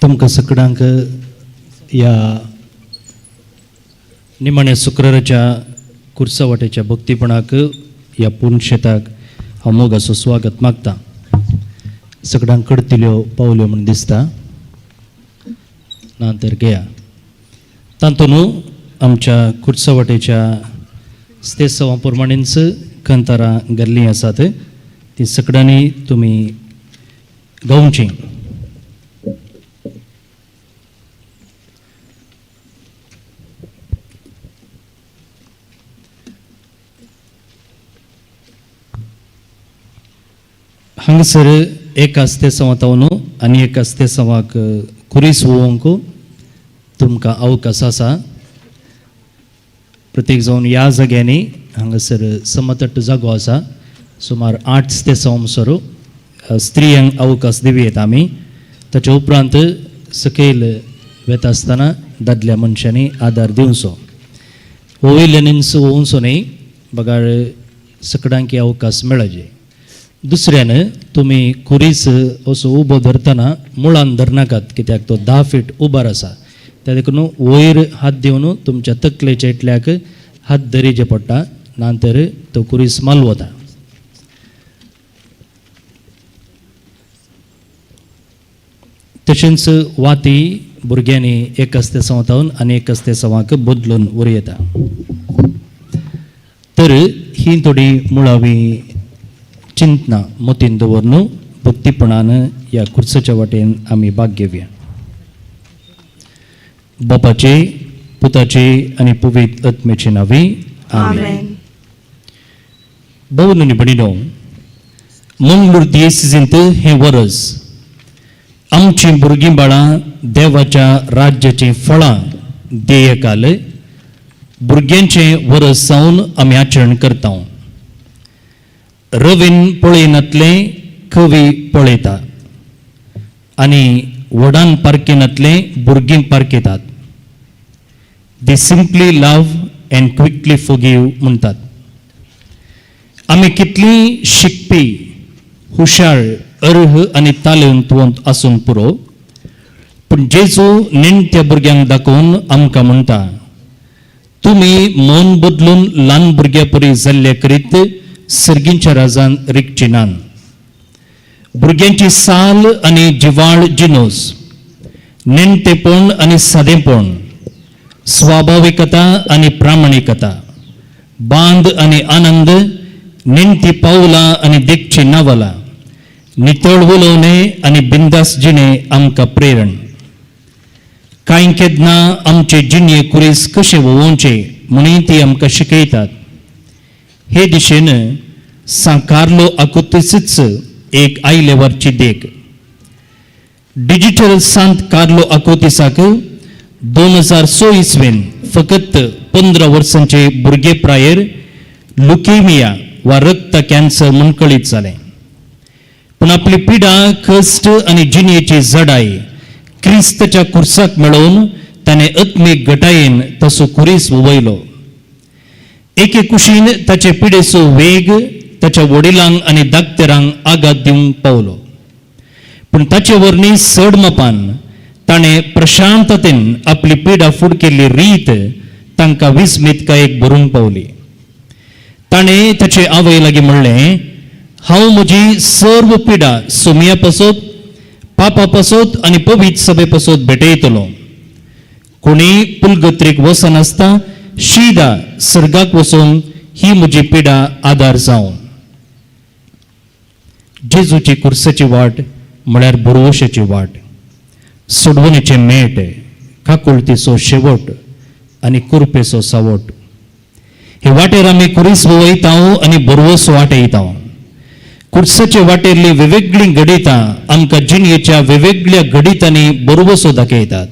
तुमकां सगळ्यांक या निमाण्या शुक्राराच्या कुर्सावाट्याच्या भक्तीपणाक या पुणशेताक हांव मोग असो स्वागत मागता. सगळ्यांक कडतिल्यो पावल्यो म्हण दिसता. नंतर घेया तातूंत आमच्या कुर्सावाट्याच्या स्तेसवा प्रमाणेच कंतारां गेल्लीं आसात ती सगळ्यांनी तुमी गावची. हांगसर एक स्तेसवा तावन आनी एक स्तेसवाक कुरीस वोवंक तुमकां अवकाश आसा. प्रत्येक जावन ह्या जाग्यांनी हांगासर समतट जागो आसा. सुमार 8 स्तेसवा म्हणसर स्त्रियांक अवकाश दिवयेत आमी. ताचे उपरांत सकयल वेता आसतना दादल्या मनशांनी आदार दिवचो. वयल्यानीच वोवचो न्ही बगाळ सगळ्यांक अवकाश मेळचे. दुसऱ्यान तुमी कुरीस असो उबो धरतना मुळान धरनाकात कित्याक तो 10 फीट उबार आसा. त्या देखून वयर हात दिवन तुमच्या तकलेच्या इतल्याक हात धरिचे पडटा. नंतर तो कुरीस मालवता. तशेंच वाती भुरग्यांनी एक स्तेसवा तावन आनी एक स्तेसवाक बदलून उरयता. तर ही थोडी मुळावी चिंतना मतीन दवरून भक्तीपणान ह्या कुर्साच्या वाटेन आमी भाग घेवया. बापाचे पुताचे आनी पवित्र आत्म्याचे नांवी आमेन. भवनुनी भणिनो, मंगळूर येसींत हे वरस आमची भुरगीं बाळां देवाच्या राज्याची फळां देयकाल भुरग्यांचे वरस जावन आमी आचरण करता. रवीन पळयनातले कवी पळयता आनी व्हडान पारखिनातले भुरगीं पारखितात. They simply love and quickly forgive म्हणटात. आमी कितलीं शिकपी हुशार अर्ह आनी तालंतवंत आसून पुरो पूण जेजू नेणट्या भुरग्यांक दाखोवन आमकां म्हणटा, तुमी मन बदलून ल्हान भुरग्यां परी जाल्ले करीत सर्गींच्या राजान रिगची नान. भुरग्यांची साल आनी जिवाळ जिनोस, नेणटेपण आनी सादेपण, स्वाभाविकता आनी प्रामाणिकता, बांद आनी आनंद, नेणटी पावलां आनी देखची नावलां, नितळ उलोवणे आनी बिंदास जिणे आमकां प्रेरण. कांय केदना आमचे जिणये कुरीस कशे वोवोवचे म्हणून ती आमकां शिकयतात. हे दिशेन सा कार्लो आकुतीसच एक आयलेवारची देख. डिजिटल सांत कार्लो आकुतीसाक 2006 इसवेन फकत 15 वर्सांचे भुरगे प्रायर लुकेमिया वा रक्त कॅन्सर म्हूण कळीत जालें. पूण आपली पिडा कश्ट आनी जिणयेची जडाय क्रिस्ताच्या कुर्साक मेळोवन ताणें आत्मीक घटायेन तसो कुरीस वयलो. एके कुशीन ताचे पिडेचो वेग ताच्या वडिलांक आनी धाकटेरांक आघात दिवंक पावलो. पूण ताचे वर्णी चड मापान ताणें प्रशांततेन आपली पिडा फूड केल्ली रीत तांकां विस्मितकायेक भरूंक पावली. ताणें ताचे आवय लागीं म्हणलें, हांव म्हजी सर्व पिडा सोमया पासत, पापा पासत आनी पवित्र सभे पासत भेटयतलो. कोणी पुलगत्रेक वचनासता शिदा सर्गाक वचून ही म्हजी पिडा आदार जावं. जेजूची कुर्साची वाट म्हळ्यार बुरवशेची वाट, सोडवणेचे मेट, काकुळतीचो शेवट आनी कुरपेचो सावट. हे वाटेर आमी कुरीस वयता आनी बरवस वाटयता. कुर्साचे वाटेरली वेगवेगळी गडितां आमकां जिणयेच्या वेगवेगळ्या गडितांनी बरवसो दाखयतात.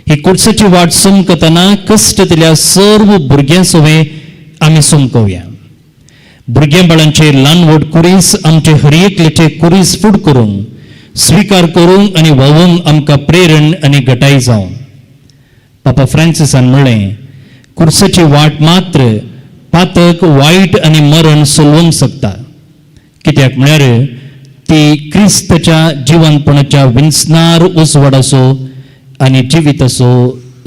ही कुर्साची वाट समकतना कश्टतल्या सर्व भुरग्यां सवे आमी समकोवया. भुरग्यां बाळांचे ल्हान व्हड कुरीस आमचे हरएकल्याचे कुरीस फूड करूंक स्विकार करूंक आनी व्हांवूंक आमकां प्रेरण आनी घटाय जावं. पापा फ्रांसिसान म्हणलें, कुर्साची वाट मात्र पातक वायट आनी मरण सोलवंक शकता. कित्याक म्हळ्यार ती क्रिस्तच्या जिवंतपणाच्या विंचणार उजवाड असो आणि जिवीत असो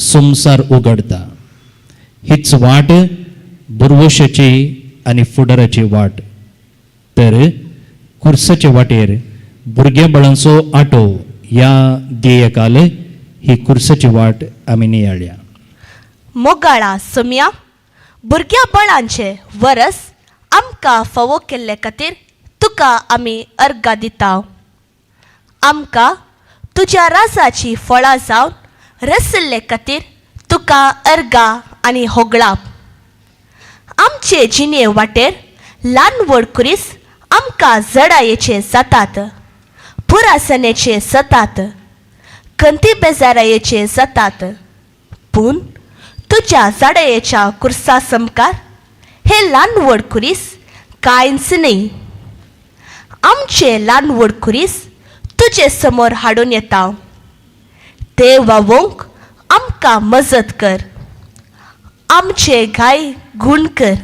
संसार उघडता. हीच वाट बुरवशाची आणि फुडाराची वाट. तर कुर्साचे वाटेर भुरग्या बळांचो आटो ह्या ध्येयकाल ही कुर्साची वाट आमी नियाळ्या. मोगाळा सोम्या, भुरग्या बळांचे वरस आमकां फावो केल्ले खातीर तुका आमी अर्गां दिता. आमकां तुज्या राजाची फळां जावन रसिल्ले खातीर तुका अर्गां आनी होगळाप. आमचे जिणे वाटेर ल्हान व्हड कुरीस आमकां जडायेचे जातात, पुरासनेचे जातात, खंती बेजारायेचे जातात. पूण तुज्या जडायेच्या कुर्सा समकार हे ल्हान व्हड कुरीस कांयच न्ही. आमचे ल्हान व्हड कुरीस तुजे समोर हाडून येता. ते वावोवंक आमकां मजत कर. आमचे घाय गूण कर.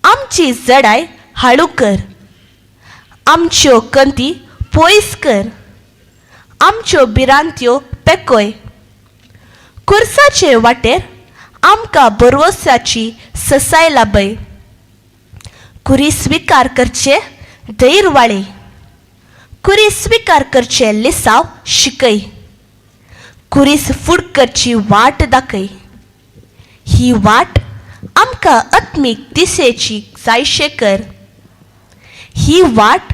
आमची जडाय हाळू कर. आमच्यो कंती पयस कर. आमच्यो भिरांत्यो पेकय. कुर्साचे वाटेर आमकां बरवसाची ससाय लाभय. कुरी स्विकार करचे धैर्यवाळे. कुरी स्विकार करचे लिसाव शिकय. कुरीस फुड करची वाट दाखय. ही वाट आमकां आत्मीक दिसेची जायशे कर. ही वाट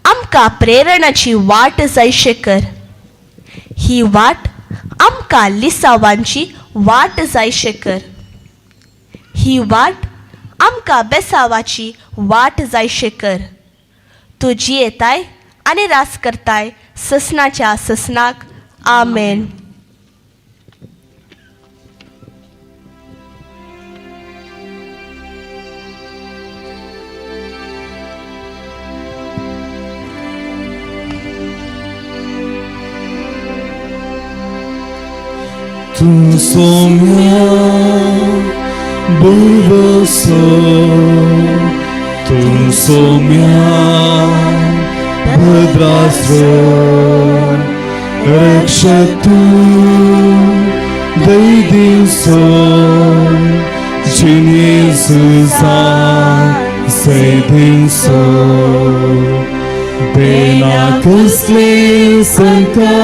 आमकां प्रेरणाची वाट जायशे कर. ही वाट आमकां लिसावांची वाट जायशे कर. ही वाट आमकां बेसावाची वाट जायशे कर. तूं जियेताय आनी रास करताय ससनाच्या ससनाक. आमेन. Tu somia bulvoso, tu somia bhadrastro, rakshatu daidinso, jinizuza saidinso, bena kasle sanka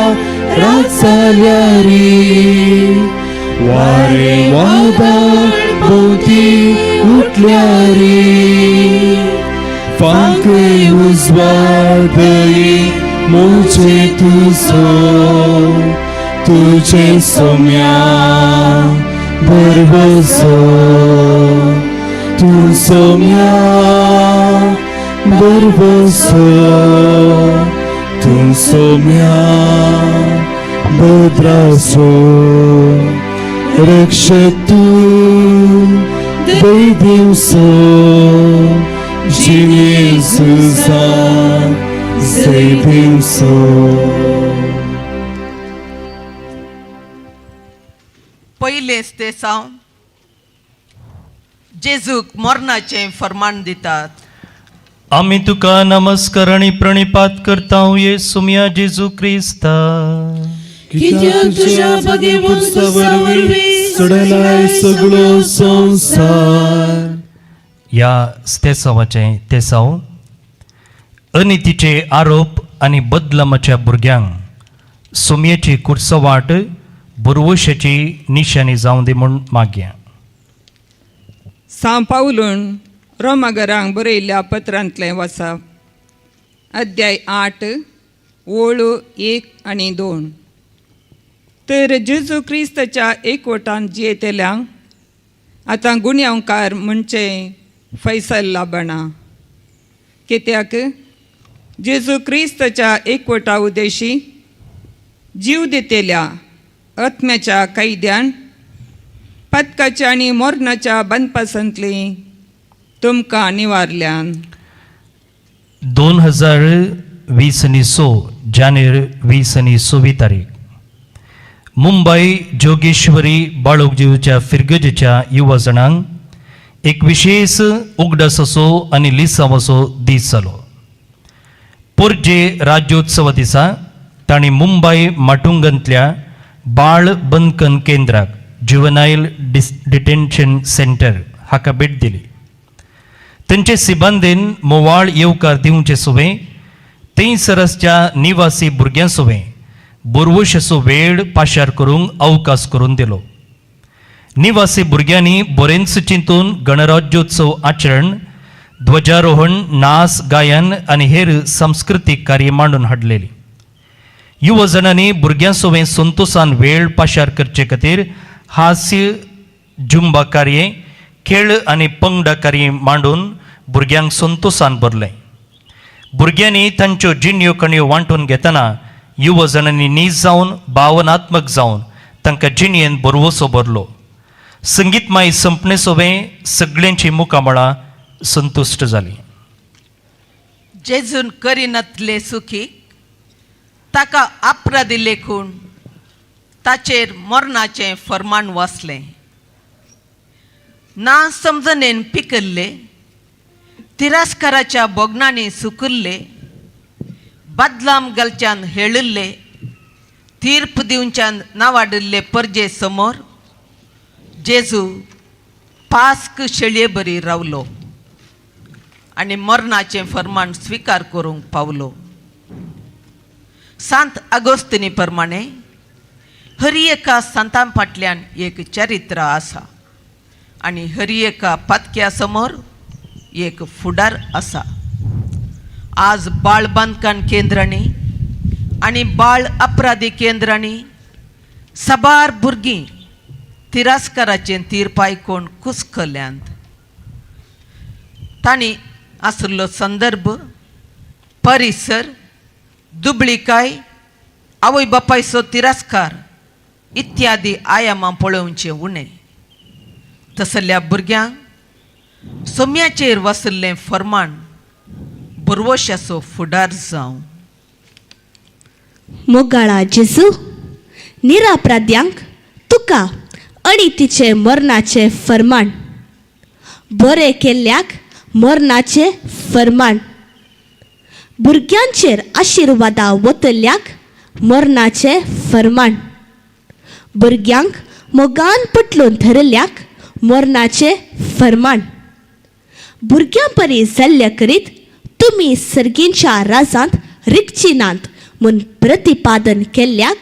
राजाल्यारी वारे वादळ भोवती उठल्यारी फांकय उजवाडई मोचे तुजो तुझे सोम्या बरवसो तू सोम्या बरवसो तू सोम्या भद्रासो रक्षतु दैदिवसो जिनेजुसा सैदिवसो. पयलेच ते सावन जेजूक मरणाचे फर्माण दितात. आमी तुका नमस्कार आणि प्रणिपात करता ये सुम्या जेजू क्रिस्ता. कित्याक तुझ्या वरवीं सडलाय सगळो संसार. या स्तेसावाचे तेसाव अनितीचे आरोप आणि बदलमाच्या भुरग्यांक सुम्येची कुर्सवाट बुरवशाची निशाणी जावं दी म्हूण मागया. सांव पावलून रोमागरांक बरयल्ल्या पत्रांतलें वाचप. अध्याय 8 ओळ 1 आनी 2. तर जेजू क्रिस्ताच्या एकवटान जियेतेल्यांक आतां गुन्यांवकार म्हणचे फैसल लाबना. कित्याक जेजू क्रिस्ताच्या एकवटा उदेशी जीव दितेल्या आत्म्याच्या कैद्यान पदकाच्या आनी मरणाच्या बंदपासांतली तुमकां निवारल्यान. 2020 जानेर 20 तारीख मुंबई जोगेश्वरी बाळोगजीवच्या फिरगजेच्या युवा जाणांक एक विशेष उगडास असो आनी लिसाव असो दीस जालो. पोरजे राज्योत्सव दिसा तांणी मुंबय माटुंगांतल्या बाळ बंदकन केंद्राक जुवेनायल डिटेन्शन सेंटर हाका भेट दिली. तांचे सिबांदेन मोवाळ येवकार दिवचे सुवे थंयसरसच्या निवासी भुरग्यां सुवे बोरवोशेचो वेळ पाशार करूंक अवकाश करून दिलो. निवासी भुरग्यांनी बरेंच चिंतून गणराज्योत्सव आचरण, ध्वजारोहण, नाच, गायन आनी हेर सांस्कृतीक कार्य मांडून हाडलेली. युवा जाणांनी भुरग्यां सोबे संतोषान वेळ पाशार करचे खातीर हास्य, जुंबा कार्य, खेळ आनी पंगडा कार्य मांडून भुरग्यांक संतोषान भरलें. भुरग्यांनी तांच्यो जिण्यो कणयो वांटून घेतना युवा जाणांनी नीज जावन भावनात्मक जावन तांकां जिणयेन बरवोसो भरलो. संगीतमाय संपणे सोबे सगळ्यांची मुखामळां संतुश्ट जाली. जेजून करिनातले सुखीक ताका अपराधी लेखून ताचेर मरणाचें फर्माण वाचलें. ना समजणेन पिकल्ले, तिरस्काराच्या बोगणांनी सुकल्ले, बदलाम घालच्यान हेळिल्ले, तीर्प दिवच्यान नावाडिल्ले परजे समोर जेजू पास्क शेळये बरी रावलो आनी मरणाचें फर्माण स्विकार करूंक पावलो. सांत आगोस्तिनी प्रमाणे हर एका संतां फाटल्यान एक चरित्र आसा आनी हर एका पथक्या समोर एक फुडार आसा. आज बाळ बांदकाम केंद्रांनी आनी बाळ अपराधी केंद्रांनी साबार भुरगीं तिरस्काराचें तीर्प आयकून कुसकल्यांत. तांणी आसलो संदर्भ, परिसर, दुबळीकाय, आवय बापायचो तिरस्कार इत्यादी आयामां पळोवचें उणें. तसल्या भुरग्यांक सोम्याचेर वसल्लें फर्माण बरवशाचो फुडार जावं. मोगाळा जेजू, निरापराध्यांक तुका आनी तिचे मरणाचे फर्माण, बरें केल्ल्याक मरणाचे फर्माण, भुरग्यांचेर आशिर्वादा वतल्ल्याक मरणाचे फर्माण, भुरग्यांक मोगान पटलून धरल्याक मरणाचे फर्माण, भुरग्यां परी जाल्ल्या करीत तुमी सर्गींच्या राजांत रिगचिनांत म्हूण प्रतिपादन केल्ल्याक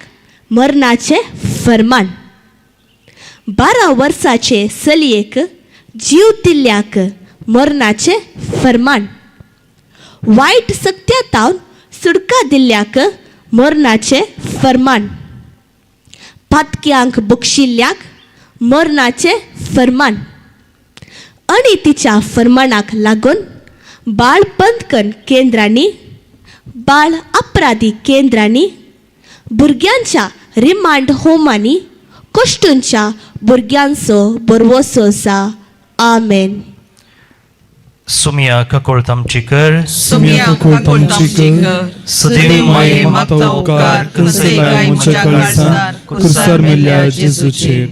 मरणाचे फर्माण, 12 वर्साचे चलयेक जीव दिल्ल्याक मरणाचे फर्माण, वायट सत्यातावन सुडका दिल्ल्याक मरणाचे फर्माण, पातक्यांक बक्षिल्ल्याक मरणाचे फर्माण, आनी तिच्या फर्माणाक लागून बाळ बंदकन केंद्रांनी, बाळ अपराधी केंद्रांनी, भुरग्यांच्या रिमांड होमांनी कश्टूंच्या भुरग्यांचो बरवोसो जा. आमेन. सुमिया ककोळ तामची कर, सुमिया काकोळ तामची कर, सदैव माये मागता उपकार करसे लाय मुझ्या काळजार कुसर मिल्या जेजूचेर.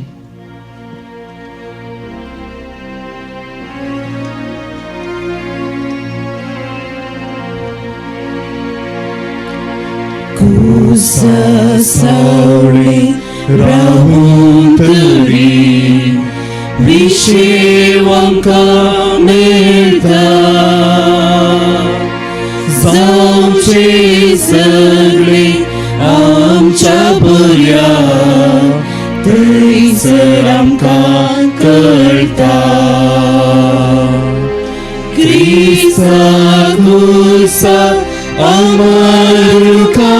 कुसा सावळे राहून तरी विशेवांका मेळटा, जावचे सगळे आमच्या बऱ्या थंयसर आमकां कळटा. क्रिस्ता कुसा आमरुका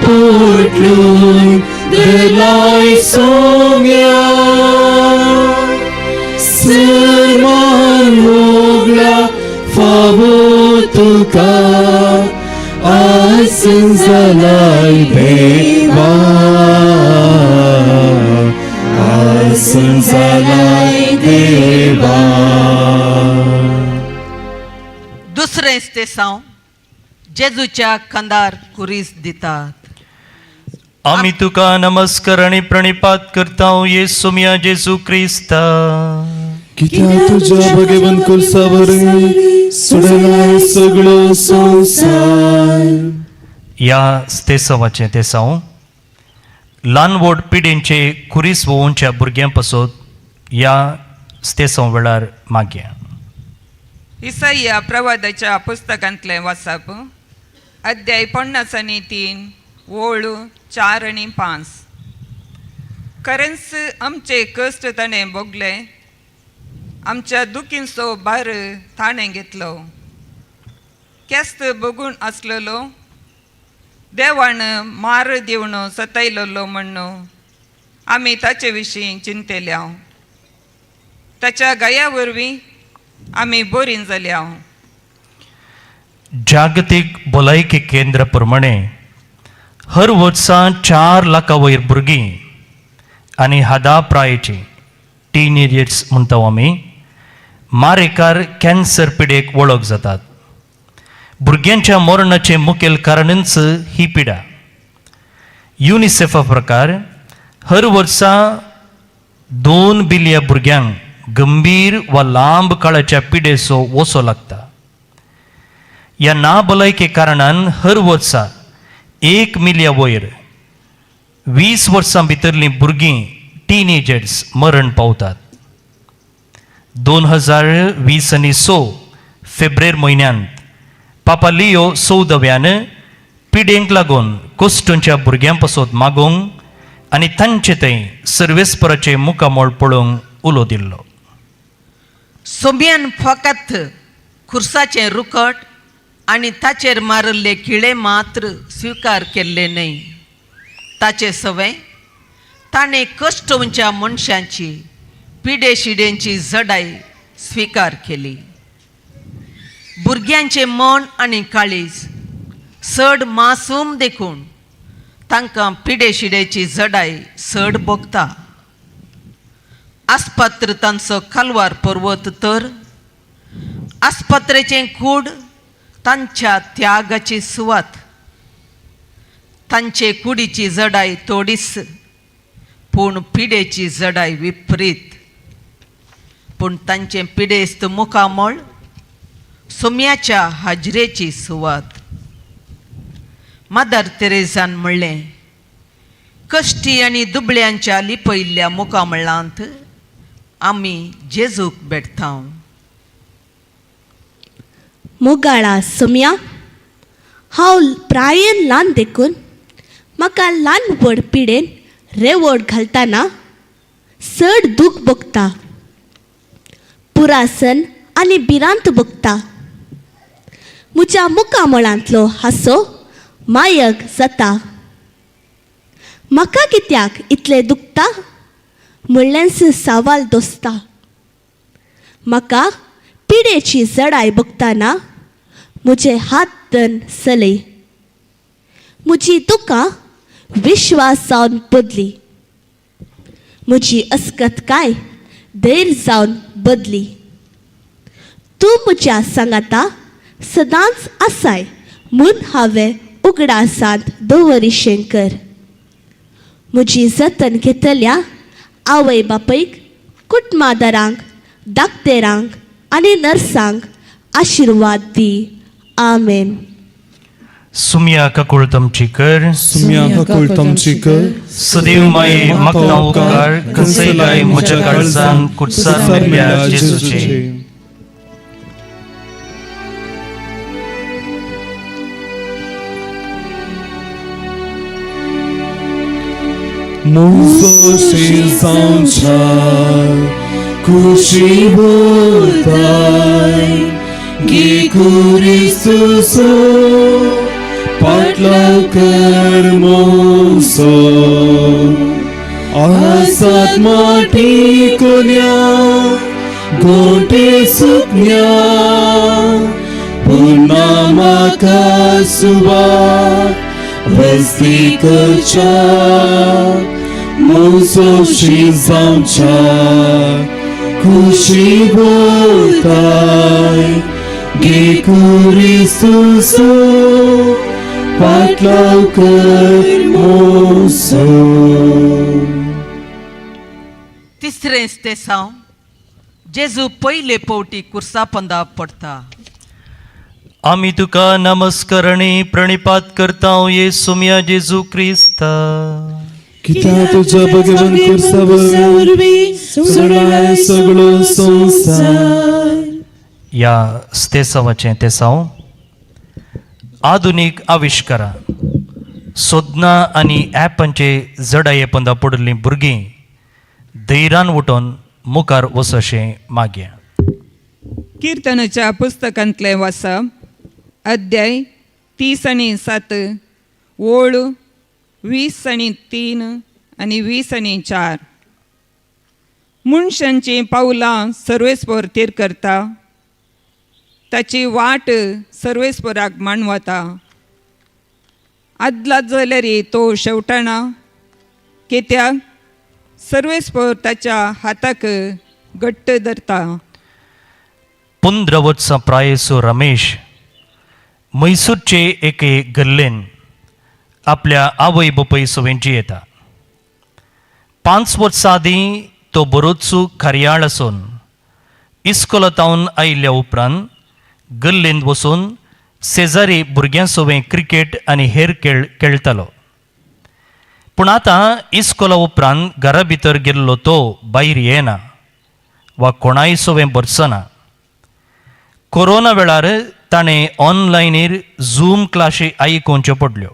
पोटलून देलाय सोम्या, सर्वान मोगला फावो तुका आसन जालाय देवा, आसन जालाय देवा. दुसरें स्तेसांव जेजूच्या खांदार कुरीस दितात. आमी तुका नमस्कार आनी प्रणिपात करता येसुमिया जेजू क्रिस्ता. कित्याक तुझ्या भगवन कुर्सावर सोडलाय सगळो संसार. या स्तेसवाचे ते साव ल्हान व्हड पिडेंचे कुरीस वोवच्या भुरग्यां पासत या स्तेसव वेळार मागया. इसाया प्रवादाच्या पुस्तकांतले वाचप अध्याय 53 ओळ 4 आणि 5. खरेंच आमचे कश्ट ताणें भोगले, आमच्या दुखींचो भार ताणें घेतलो. केस्त बगून आसलेलो देवान मार दिवण सतायलेलो म्हणून आमी ताचे विशीं चिंतेल्या. ताच्या गाया वरवीं आमी बरीं जाल्या. जागतीक भलायकी केंद्र प्रमाणे हर वर्सा 4 लाखां वयर भुरगीं आनी हादा प्रायेची टीनेजर्स म्हणटा आमी मारेकार कॅन्सर पिडेक वळख जातात. भुरग्यांच्या मरणाचे मुखेल कारणच ही पिडा. युनिसेफा प्रकार हर वर्सा 2 बिलियन भुरग्यांक गंभीर वा लांब काळाच्या पिडेचो वसो लागता. या नाभलायके कारणान हर वर्सा 1 मिलियन वयर 20 वर्सां भितरलीं भुरगीं टीनेजर्स मरण पावतात. 2026 फेब्रेर म्हयन्यांत पापा लियो 14व्यान पिडेंक लागून कोस्टोंच्या भुरग्यां पासत मागोवंक आनी तांचे थंय सर्वेस्पराचे मुखामोळ पळोवंक उलो दिल्लो. सोम्यान फकत खुर्साचें रुकट आनी ताचेर मारिल्ले किळे मात्र स्विकार केल्ले न्हय. ताचे सवय ताणें कश्टोवच्या मनशांची पिडेशिडेंची जडाई स्विकार केली. भुरग्यांचे मन आनी काळीज चड मासूम देखून तांकां पिडेशिडेची जडाई चड भोगता. आस्पत्र तांचो कालवार पर्वत तर आस्पत्रेचें कूड तांच्या त्यागाची सुवात. तांचे कुडीची जडाई तोडीस पूण पिडेची जडाई विपरीत. पूण तांचे पिडेस्त मुखामोळ सोम्याच्या हाजरेची सुवात. मदर तेरेझान म्हणलें, कश्टी आनी दुबळ्यांच्या लिपयल्ल्या मुखामळांत आमी जेजूक भेटता. मोगाळा सोम्या, हांव प्रायेन ल्हान देखून म्हाका ल्हान व्हड पिडेन रेवोड घालतना चड दूख भोगता. पुरासन आनी भिरांत भोगता. म्हज्या मुखामळांतलो हांसो मायक जाता. म्हाका कित्याक इतलें दुखता म्हणलेंच सवाल दोसता. म्हाका पिडेची जडाय भोगतना म्हजे हात दन चलय. म्हजी दुकां विश्वास जावन बदली. म्हजी अस्कतकाय धैर्य जावन बदली. तूं म्हज्या सांगाता सदांच आसाय म्हूण हांवें उगडासांत दवरिशें कर. म्हजी जतन घेतल्या आवय बापयक, कुटुंबादारांक, दाक्तेरांक आनी नर्सांक आशिर्वाद दी. आमेन. सुम्या ककुळ तमची कर. सुम्या ककुळ तमची कर. सदैव माये म्हाका उपकार कसयलाय म्हज्या काळजान कुर्सार मेल्या जेजूचे. Muzo zauncha kushi botai gi kuristuso patlaukar moso asat mati konya gote suknya punna maka subat Vestikăcea, Muzo și zaumcea, Cu și botai, Ghicuri susu, Patlau cărmosu. तिसरें स्तेसांव जेजू पयले पावटी कुर्सा पंदा पडटा. आमी तुका नमस्कारणी प्रणिपात करता येसुम्या जेजू क्रिस्ता. कित्याक तुज्या भगवन कुर्सा वरवीं सोडलाय सगळो संसार. या स्तेसावाचें तेसाव आधुनीक आविश्कारा सोदना आनी ॲपांचे जडाये पंदा पडली भुरगीं धैर्यान उठोन मुखार वचोशें मागया. कीर्तनाच्या पुस्तकांतले वाचप अध्याय 30:7 ओळ 20:3 आनी 20:4. मनशांची पावलां सर्वेस्पर तेर करता, ताची वाट सर्वेस्पराक मानवता. आदला जाल्यार तो शेवटाना, कित्याक सर्वेस्पर ताच्या हाताक घट्ट धरता. 15 वर्सां प्रायेचो रमेश मैसूरचे एके गल्लेन आपल्या आवय बापूय सोबेन जियेता. 5 वर्सां आदीं तो बरोचो खर्याळ आसून इस्कोलातावन आयिल्ल्या उपरांत गल्लेंत वचून शेजारी भुरग्यां सोबें क्रिकेट आनी हेर खेळ खेळटालो. पूण आतां इस्कोला उपरांत घरा भितर गेल्लो तो भायर येना वा कोणाय सोबें बसना. कोरोना वेळार ताणें ऑनलायनीर झूम क्लासी आयकोवच्यो पडल्यो.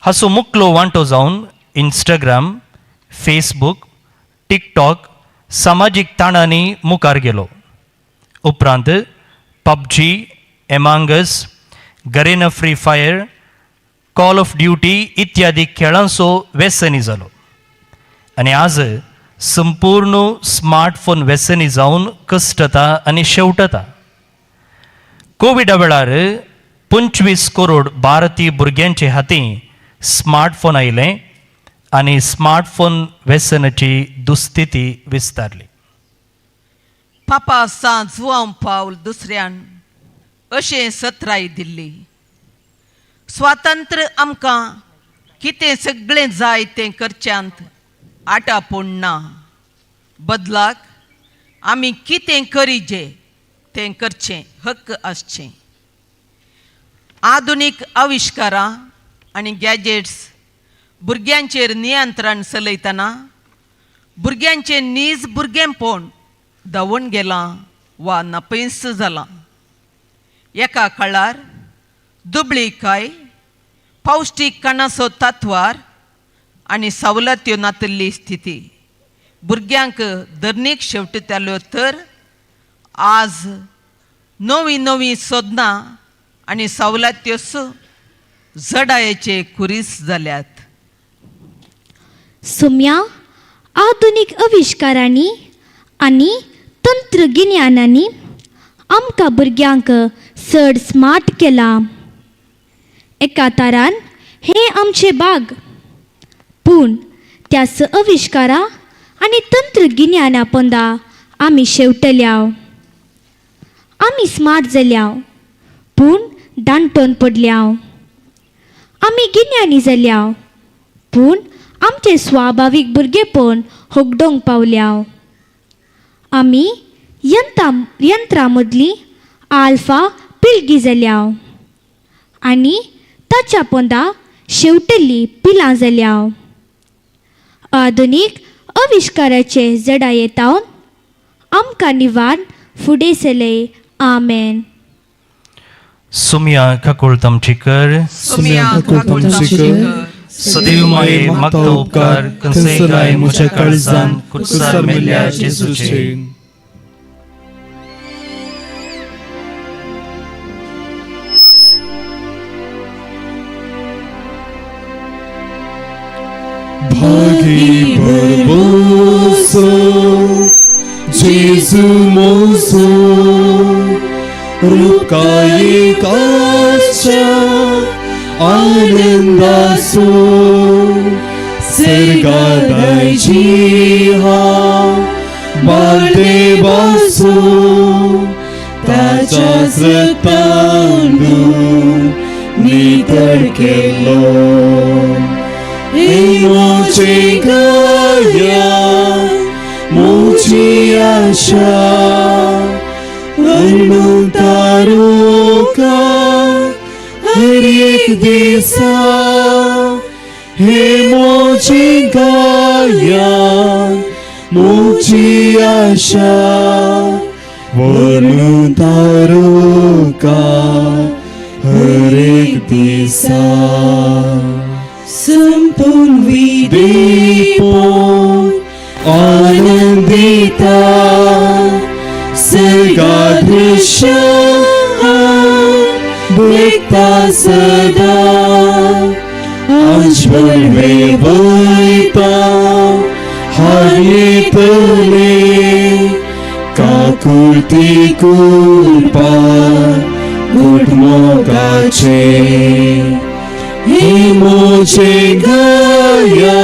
हाचो मुखलो वांटो जावन इंस्टाग्राम, फेसबूक, टिकटॉक सामाजीक ताणांनी मुखार गेलो. उपरांत PUBG, among us, Garena free fire, call of duty इत्यादी खेळांचो व्यसनी जालो. आनी आज संपूर्ण स्मार्टफोन व्यसनी जावन कश्टता आनी शेवटता. कोविडा वेळार 25 करोड भारतीय भुरग्यांचे हातीं स्मार्टफोन आयले आनी स्मार्टफोन व्यसनाची दुस्थिती विस्तारली. पापा जुआंव पावल दुसऱ्यान अशें सत्राय दिल्ली. स्वातंत्र्य आमकां कितें सगळें जाय तें करच्यांत आटापूण ना. बदलाक आमी कितें करीजे तें करचें हक्क आसचें. आधुनीक आविश्कारां आनी गॅजेट्स भुरग्यांचेर नियंत्रण चलयतना भुरग्यांचें नीज भुरगेंपण धांवून गेलां वा नापयस जालां. एका काळार दुबळीकाय, पौश्टीक कणाचो तत्वार आनी सवलत्यो नातिल्ली स्थिती भुरग्यांक धरणीक शेवटताल्यो तर आज नवी नवी सोदनां आनी सवलत्यो जडायेचे कुरीस जाल्यात. सुम्या आधुनीक आविश्कारांनी आनी तंत्रगिन्यानांनी आमकां भुरग्यांक चड स्मार्ट केलां. एका तरान हे आमचे बाग, पूण त्या आविश्कारा आनी तंत्रगिन्याना पोंदा आमी शेवटल्याव. आमी स्मार्ट जाल्याव पूण दांटोन पडल्याव. आमी गिन्यानी जाल्याव पूण आमचे स्वाभावीक भुरगेपण होगडोंक पावल्याव. आमी यंत्रा मदली आल्फा पिळगी जाल्याव आनी ताच्या पोंदा शेवटली पिलां जाल्याव. आधुनीक आविश्काराचे जडायेतावन आमकां निवाड फुडें चलय. आमेन. सुम्या काकूळ तामची कर. सुम्या तामची कर. सदैव माये मागता उपकार कंसेगाय म्हज्या काळजान कुर्सार मेल्ल्या जेजूचे. भागी भरभोसो जेजू मोसो रुकाये काच्या आनंदासो सर्गादायची हा बालदेवासो ताच्याच रक्तांतून नितळ केलो. हे मोचे गाया मोची मुझी आशा वर्णू तारू का हर एक दिसा हे मुझे गाया मुझी आशा वर्णू तारू का हर एक दिसा संपूर्ण विदीपों आनंदिता सगा दृश्य देखता सदा आज बलवे वैता हाये तले काकुलती कुलपा गुडमोगाचे हे मुझे गाया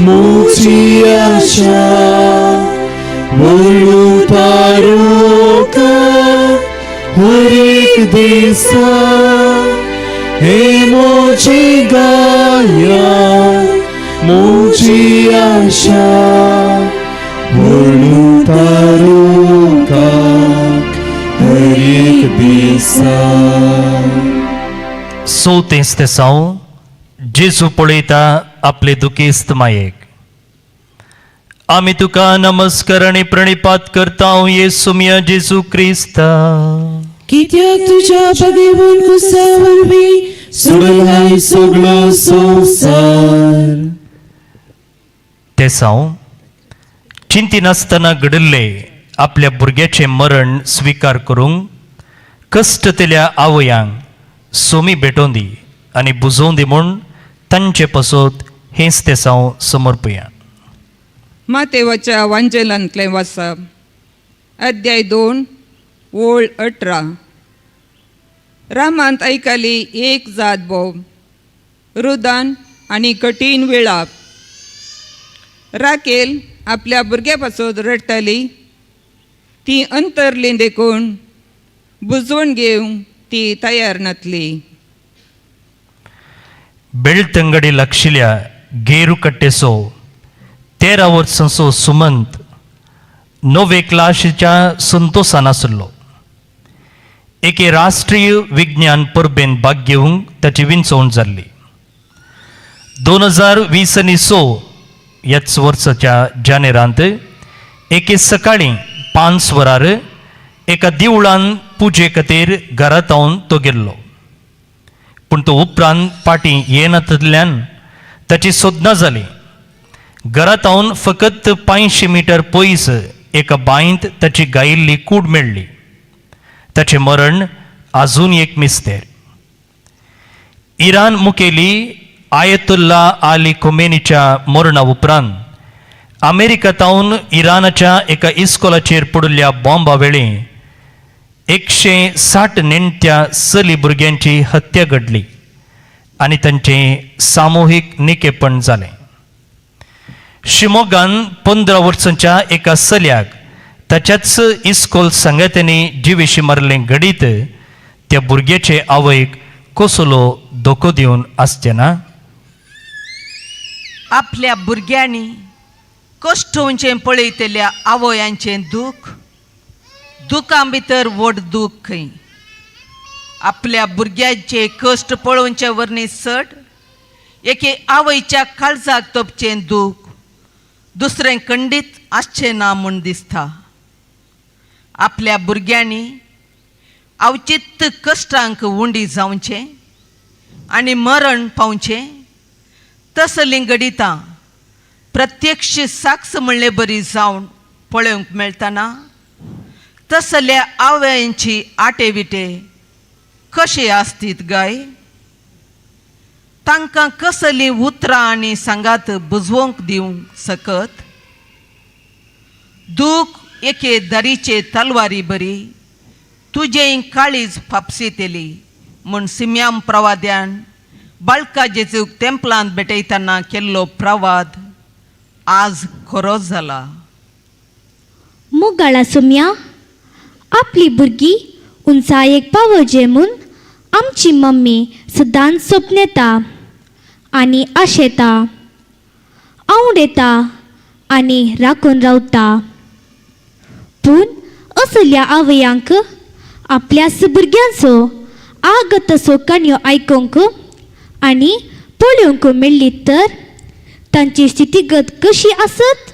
मुझी आशा वर्णू तारू का हर एक दिसा हे मुझे गाया मुझी आशा वर्णू तारू का हर एक दिसा सो तेच ते साव जेजू पळयता आपले दुखेस्त मायेक आमी तुका नमस्कार आनी प्रणिपात करता येसुमिया जेजू क्रिस्ता कित्याक तुझ्या पदेवून कुसावरवी सोडलाय सगळो संसार ते साव चिंती नासतना घडिल्ले आपल्या भुरग्याचे मरण स्वीकार करूंक कश्ट केल्या आवयांक सोमी भेटोवन दी आनी बुजोवन दी म्हूण तांचे पसोत हेच ते साव समर्पया मातेवाच्या वांजेलांतले वाचप अध्याय 2 ओळ 18 रामांत ऐकली एक जात भोव रुदान आनी कठीण विळाप राकेल आपल्या भुरग्या पासोत रडटली ती अंतरली देखून बुजवण घेवंक ती तयार नासली बेळतंगडी लागशिल्ल्या गेरू कट्टेसो 13 वर्सांचो सुमंत नवे क्लाशीच्या संतोषान आसलो एके राष्ट्रीय विज्ञान परबेन भाग घेवंक ताची विंचवण जाल्ली 2020 ह्याच वर्साच्या जानेरांत एके सकाळीं 5 वरार एका देवळान पुजे खातीर घरांत तो गेल्लो पूण तो उपरांत पाटी येनातल्यान ताची सोदना जाली घरांत फकत 500 मीटर पयस एका बांयंत ताची गायिल्ली कूड मेळ्ळी ताचें मरण आजून एक मिस्तेर इराण मुखेली आयतुल्ला आली खोमेनीच्या मरणा उपरांत अमेरिकांतावन इराणाच्या एका इस्कोलाचेर पडिल्ल्या बॉम्बा वेळी 160 नेण्ट्या चली भुरग्यांची हत्या घडली आनी तांचें सामुहीक निकेपण जालें शिमोगान 15 वर्सांच्या एका चल्याक ताच्याच इस्कोल संगत्यांनी जिवेशी मारलें घडीत त्या भुरग्याचे आवयक कसलो धोको दिवन आसचें ना आपल्या भुरग्यांनी कश्टोवचें पळयतल्या आवयांचें दुखां भितर व्हड दूख खंय आपल्या भुरग्यांचे कश्ट पळोवचे वरणी चड एके आवयच्या काळजाक तोपचें दूख दुसरें खंडीत आसचें ना म्हूण दिसता आपल्या भुरग्यांनी अवचित्त कश्टांक उंडी जावचें आनी मरण पावचें तसलीं घडितां प्रत्यक्ष साक्ष म्हणले बरी जावन पळोवंक मेळटना तसल्या आवयांची आटेविटे कशे आसतीत गाय तांकां कसलीं उतरां आनी सांगात बुजवंक दिवंक सकत दूख एके दरीचे तलवारी बरी तुजें काळीज फापसीतेली म्हूण सिम्याम प्रवाद्यान बाळका जेजूक तेंपलांत भेटयतना केल्लो प्रवाद आज खरो जाला मुगाळा सुम्या आपली भुरगीं उंचायेक पावोवचें म्हूण आमची मम्मी सदांच सपनेता आनी आशेता आवडेता आनी राखून रावता. पूण असल्या आवयांक आपल्या भुरग्यांचो आगतसो काणयो आयकूंक आनी पळोवंक मेळ्ळी तर तांची स्थितीगत कशी आसत?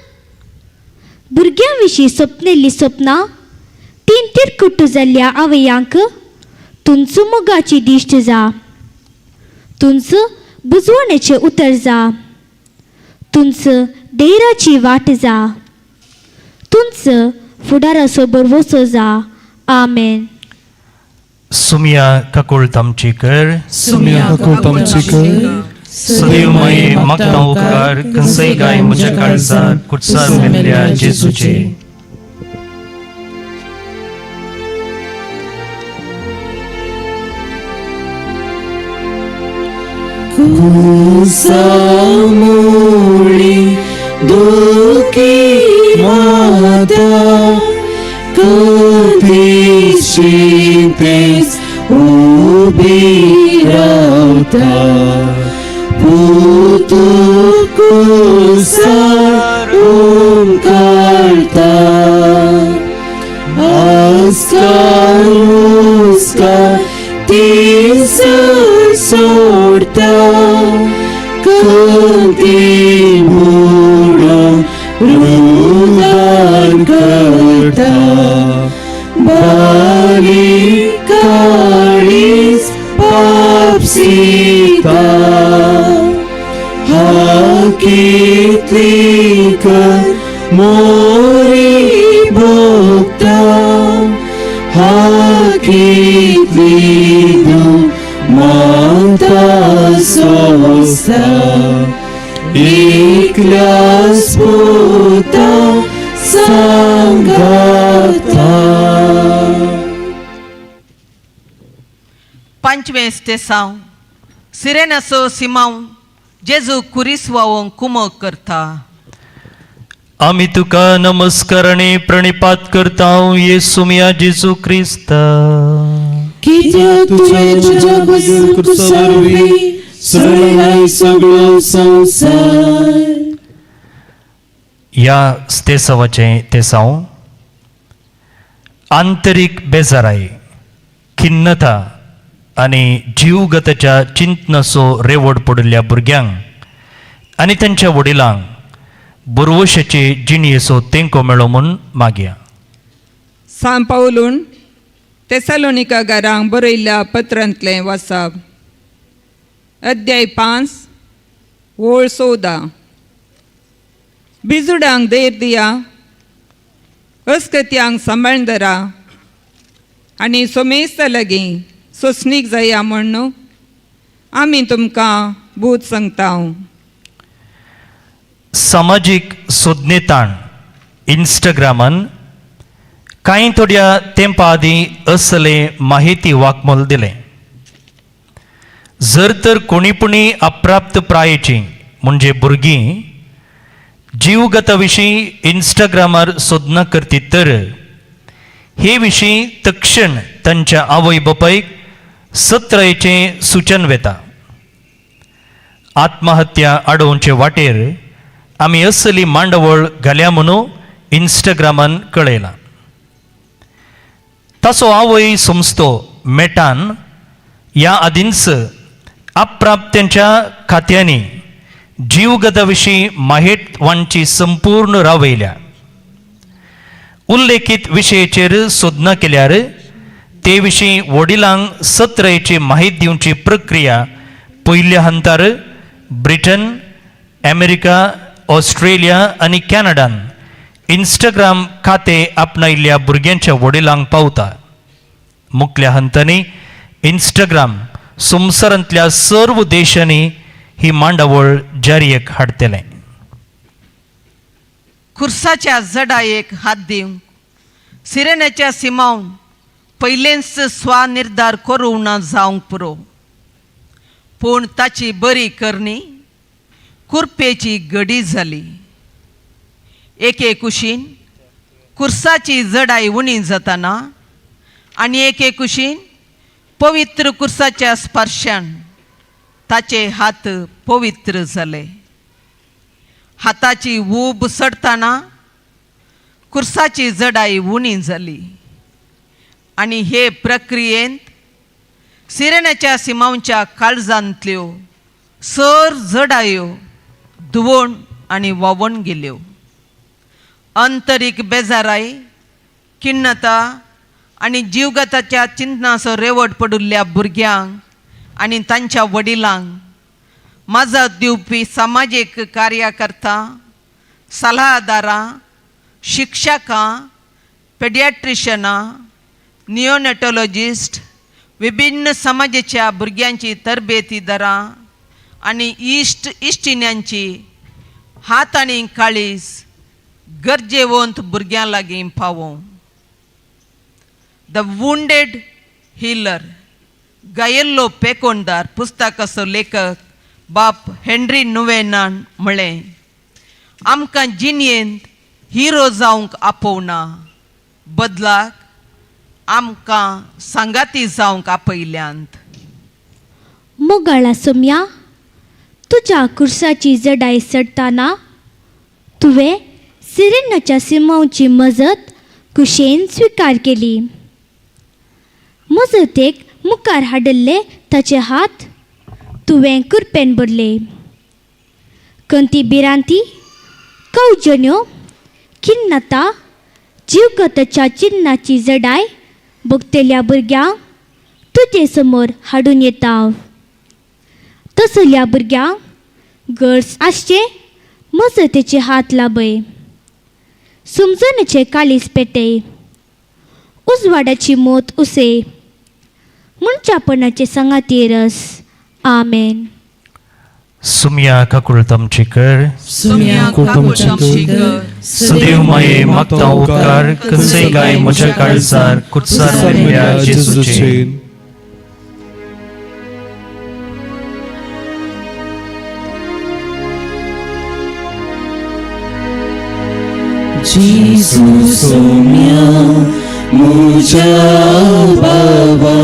भुरग्यां विशीं स्वप्नेल्ली स्वप्नां तीन तिरकुट्ट जाल्ल्या आवयांक तुंच मोगाची दिश्ट जा, तुंच बुजवणेचें उतर जा, तुंच देराची वाट जा, तुंच फुडाराचो बरवोसो जा. आमेन. सुमिया ककुळ तामची कर, सुमिया ककुळ तामची कर, सदैव माये मागता उपकार कंसय गाय म्हज्या काळजार कुटसार मेल्ल्या जेजूचे. कुसामुळी दुखी माता कधीशी तेच उभी रावता. पुतू कुसार ओंकारता. आस्कार मुस्कार तीस सोडता. कधी मोडून रुदान करता. बारीक काळीस पाप सीता. हाकितली कर मोरी भोगता. हाकितली दू माता सोसा. एकल्यास पोता सांगाता. पंचवें स्टेसांव सिरेनाचो सिमांव जेजू कुरिसवावोंक कुमक करता. आमी तुका नमस्कार आनी प्रणिपात करता येसू मिया जेजू क्रिस्त. कित्याक तुवें तुज्या भगीन कुर्सार वरवीं सगळ्यां सगळो संवसार. ह्या स्तेसवाचें तेसांव आंतरीक बेजाराय, खिन्नता आनी जीवगताच्या चिंतनाचो रेवड पडिल्ल्या भुरग्यांक आनी तांच्या वडिलांक बुरवशेचे जिणयेचो तेंको मेळो म्हूण मागया. सांत पावलून तेसालोनिकांक बरयल्ल्या पत्रांतलें वाचप. अध्याय 5 ओळ 14. बिजुडांक देर दिया, अस्कत्यांक सांबाळून धरा आनी सोमेस्त लागीं सोंसणीक जाया म्हण आमी तुमकां बूत सांगता. सामाजीक सोदनेताण इंस्टाग्रामान कांय थोड्या तेंपा आदीं असले माहिती वाक्मोल दिलें. जर तर कोणीपुणी अप्राप्त प्रायेची म्हणजे भुरगीं जीवगता विशीं इंस्टाग्रामार सोदना करती तर हे विशीं तक्षण तांच्या आवय बापायक सत्रायेचें सुचन वेता. आत्महत्या आडोवचे वाटेर आमी असली मांडवळ घाल्या म्हणून इंस्टाग्रामान कळयलां. ताचो आवय संस्थो मेटान ह्या आदींच अप्राप्त्यांच्या खात्यांनी जीवगता विशीं माहिती संपूर्ण रावयल्या. उल्लेखीत विशयाचेर सोदना केल्यार ते विशीं वडिलांक सत्रयेची माहिती दिवची प्रक्रिया पयल्या हंतार ब्रिटन, अमेरिका, ऑस्ट्रेलिया आनी कॅनडान इंस्टाग्राम खातें आपणायिल्ल्या भुरग्यांच्या वडिलांक पावता. मुखल्या हंतांनी इंस्टाग्राम संवसारांतल्या सर्व देशांनी ही मांडावळ जारयेक हाडतलें. खुर्साच्या जडायेक हात दिवंक सिरेनाच्या सिमांव पयलेंच स्वानिर्धार करूं ना जावंक पुरो. पूण ताची बरी करणी कुरपेची घडी जाली. एके कुशीन कुर्साची जडाय उणी जाताना आनी एके कुशीन पवित्र कुर्साच्या स्पर्शान ताचे हात पवित्र जाले. हाताची ऊब सडताना खुर्साची जडाई उणी जाली आणि हे प्रक्रियेंत सिरेनाच्या सिमांच्या काळजांतल्यो सर जडायो धुवण आनी व्हांवून गेल्यो. आंतरीक बेजाराय, खिन्नता आनी जीवगताच्या चिंतनाचो रेवट पडिल्ल्या भुरग्यांक आनी तांच्या वडिलांक मजत दिवपी सामाजीक कार्यकर्ता, सल्लागारां, शिक्षकां, पेडियाट्रिशनां, नियोनेटॉलॉजिस्ट, विभिन्न समाजाच्या भुरग्यांची तरबेतीदारां आनी इश्टिण्यांची हात आनी काळीज गरजेवंत भुरग्यां लागीं पावों. द वुंडेड हिलर, गायल्लो पेकोणदार पुस्तकाचो लेखक बाप हेनरी नुवेनान म्हळें, आमकां जिणयेंत हिरो जावंक आपोवना, बदलाक आमकां सांगाती जावंक आपयल्यांत. मोगाळा सोम्या, तुज्या खुर्साची जडाई सडटाना तुवें सिरेनाच्या सिमांची मजत कुशेन स्विकार केली. मजतेक मुखार हाडिल्ले ताचे हात तुवें कुरपेन भरले. खंती भिरांती, कवजण्यो, खिन्नता, जीवगताच्या चिन्नाची जडाय भोगतेल्या भुरग्यांक तुजे समोर हाडून येता. तसल्या भुरग्यांक गरज आसचे मजतेचे हात लाबय, समजणेचे काळीज पेटय, उजवाडाची मोत उसे, मनशापणाचे संगाती रस. आमेन. सुम्या काकुळ तमची कर, सुम्या कुटुंबाची कर, सदैव माये मागता उपकार, कसे काय म्हज्या काळजार कुटसार मेल्या जेजूचे. जेजू सोम्या मुझ्या बाबा,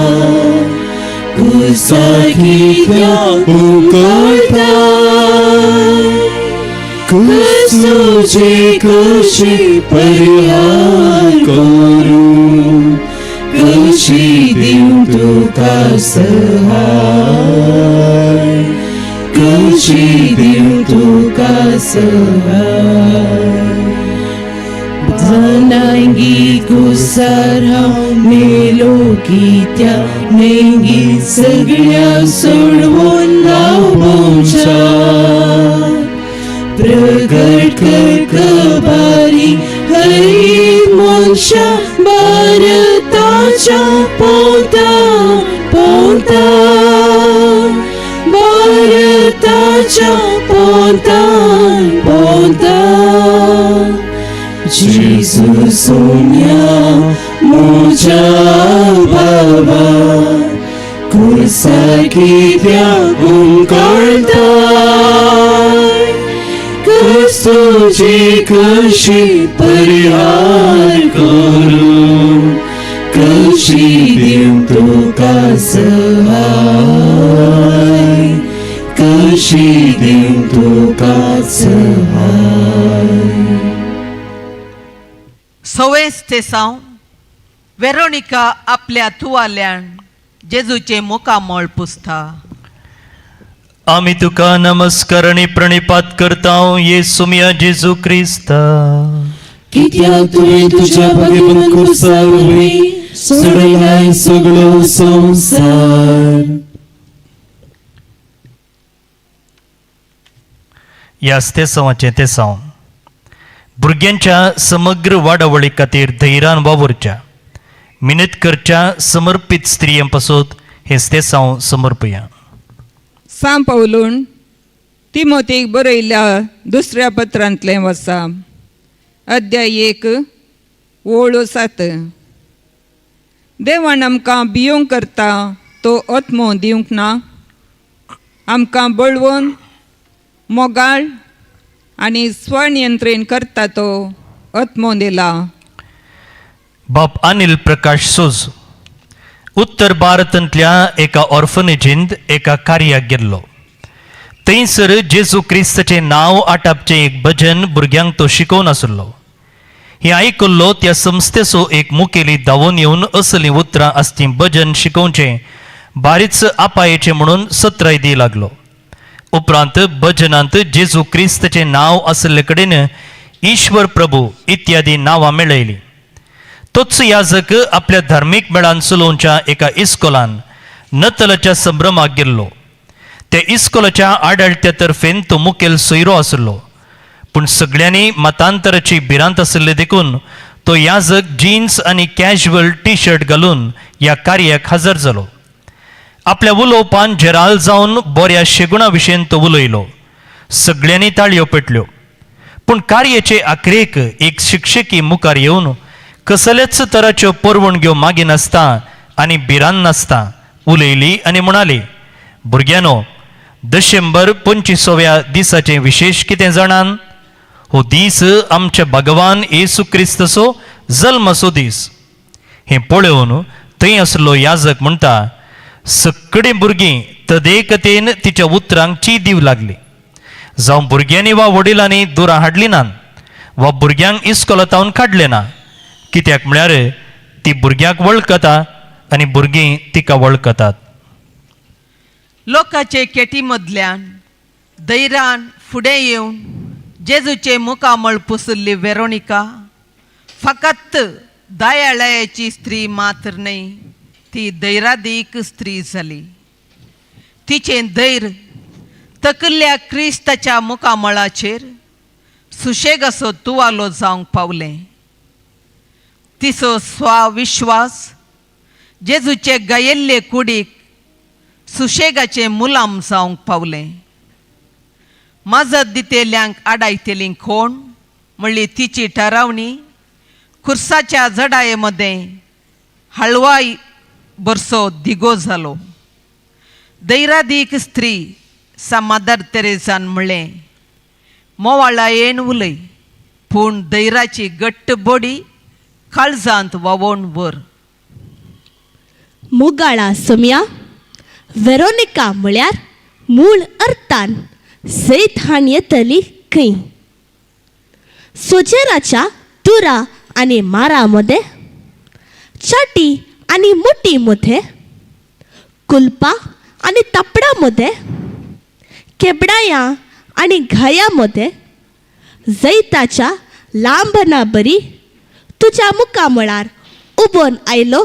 कुसाखीच्या उकळता, कसोचे कशी परिहार करू, कशी देऊ तुका सहाय, कशी देऊ तुका सहाय. जनांगी कुसार हांव मेलो की त्या नेंगी सगळ्या सोडवून लावच्या, प्रगट कर कबारी हरी मनशा भारताच्या पोता पोता, भारताच्या पोता पोता. जेजू सोम्या मुझ्या बाबा, कुसाकी त्या उकळता, कसोची कशी परिहार करू, कशी देऊ तुका सहाय, कशी देऊ तुका सहाय. 26 सावन वेरोनिका आपल्या तुवाल्यान जेजूचे मुखामोळ पुसता. आमी तुका नमस्कार आनी प्रणिपात करता ये सुम्या जेजू क्रिस्ता. कित्याक तुवें तुज्या भगवंत खुर्सार वरवीं सडयलाय सगळो संवसार. ह्या स्तेसांवाचें तेसांव भुरग्यांच्या समग्र वाडावळी खातीर धैर्यान वावरच्या, मिनत करच्या समर्पित स्त्रियां पासून हे स्तेसांव समर्पया. सांत पौलून तिमोथेक बरयल्या दुसऱ्या पत्रांतलें वसा, अध्याय 1 ओळ 7. देवान आमकां भियोंक करता तो आत्मो दिवंक ना, आमकां बळवून मोगाळ आनी स्वनियंत्रण करता तो आत्मो दिला. बाप अनिल प्रकाश सोज उत्तर भारतांतल्या एका ऑर्फनेजींत एका कार्याक गेल्लो. थंयसर जेजू क्रिस्ताचें नांव आटापचें एक भजन भुरग्यांक तो शिकोवन आसलो. हें आयकल्लो त्या संस्थेचो एक मुखेली धांवून येवन असलीं उतरां आसतीं भजन शिकोवचें बारीच आपायेचें म्हणून सत्राय दी लागलो. उपरांत भजनांत जेजू क्रिस्ताचें नांव आसले कडेन ईश्वर प्रभू इत्यादी नांवां मेळयलीं. तोच याजक आपल्या धार्मीक मेळान चलोवच्या एका इस्कोलान नतलाच्या संभ्रमाक गेल्लो. त्या इस्कोलाच्या आडाळत्या तर्फेन तो मुखेल सोयरो आसलो. पूण सगळ्यांनी मतांतराची भिरांत आसले देखून तो याजक जिन्स आनी कॅज्युअल टी शर्ट घालून ह्या कार्याक हजर जालो. आपल्या उलोवपान जेराल जावन बऱ्या शेगुणा विशयेन तो उलयलो. सगळ्यांनी ताळयो पेटल्यो. पूण कार्याचे आखरेक एक शिक्षकी मुखार येवन कसलेच तराच्यो परवणग्यो मागिनासता आनी भिरांत नासता उलयली आनी म्हणाली, भुरग्यानो, डिसेंबर 25व्या दिसाचें विशेश कितें जाणान? हो दीस आमच्या भगवान येसू क्रिस्ताचो जल्माचो दीस. हें पळोवन थंय आसलो याजक म्हणटा, सगळीं भुरगीं तदेकतेन तिच्या उतरांक ची दिवं लागली. जावं भुरग्यांनी वा वडिलांनी दुरां हाडलीं नात वा भुरग्यांक इस्कोलांतावन काडलें ना. कित्याक म्हळ्यार ती भुरग्यांक वळखता आनी भुरगीं तिका वळखतात. लोकाचे केटी मदल्यान दैरान फुडें येवन जेजूचे मुखामळ पुसल्ली वेरोनिका फकत दयाळयाची स्त्री मात्र न्हय, ती दैरादीक स्त्री जाली. तिचें धैर्य तकल्ल्या क्रिस्ताच्या मुखामळाचेर सुशेगाचो तुवालो जावंक पावलें. तिचो स्वाविश्वास जेजूचे गायिल्ले कुडीक सुशेगाचें मुलाम जावंक पावलें. मजत दितेल्यांक आडायतेलीं कोण म्हणली तिची ठरावणी खुर्साच्या जडाये मदें हळवाय बरसो दिगो जालो. दैरादीक स्त्री सा मदर तेरेसान म्हणलें, मोवाळायेन उलय, पूण दैराची घट्ट बॉडी काळजांत वावोवन वर. मुगाळा सोम्या वेरोनिका म्हळ्यार मूळ अर्थान सैथान येतली खंय. सोजेराच्या टुरा आनी मारा मध्ये, चाटी आनी मुठी मध्ये, कुलपा आनी तापडा मध्ये, केबडाया आनी घाया मध्ये, जैताच्या लांबना बरी तुज्या मुखामळार उबोन आयलो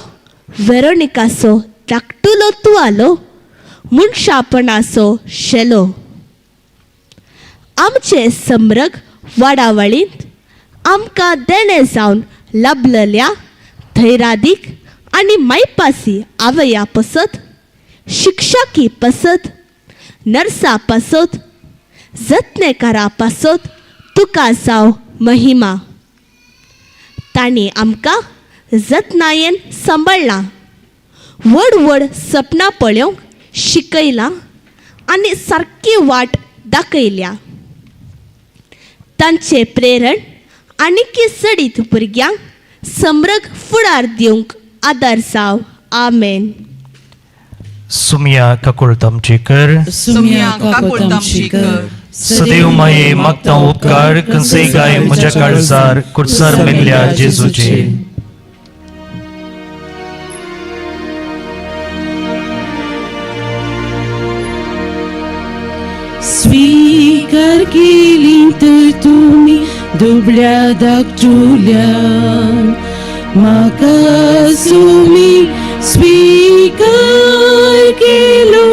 वेरोनिकाचो धाकटुलो तुवालो मुनशापणाचो शेलो. आमचे समरग वाडावळींत आमकां देणे जावन लाभलेल्या धैर्यादीक आनी मायपासी आवया पसत, शिक्षकी पसत, नर्सा पसत, जतनेकारा पसत तुका जाव महिमा. तांणी आमकां जतनायेन सांबाळ्ळां, व्हड व्हड सपनां पळोवंक शिकयलां आनी सारकी वाट दाखयल्या. तांचे प्रेरण आनीक सडीत भुरग्यांक समरग फुडार दिवंक आदार जाव. आमेन. सुमिया काकुळ तामचेकर, सुम्या काकुळ तामचेकर, सदैव माये मागता उपकार कसे गाय म्हज्या काळजार कुडसार मेल्ल्या जेजूचे. स्वीकार केली तर तुम्ही दुबळ्या धाकटुल्यान, म्हाका तुम्ही स्वीकार केलो,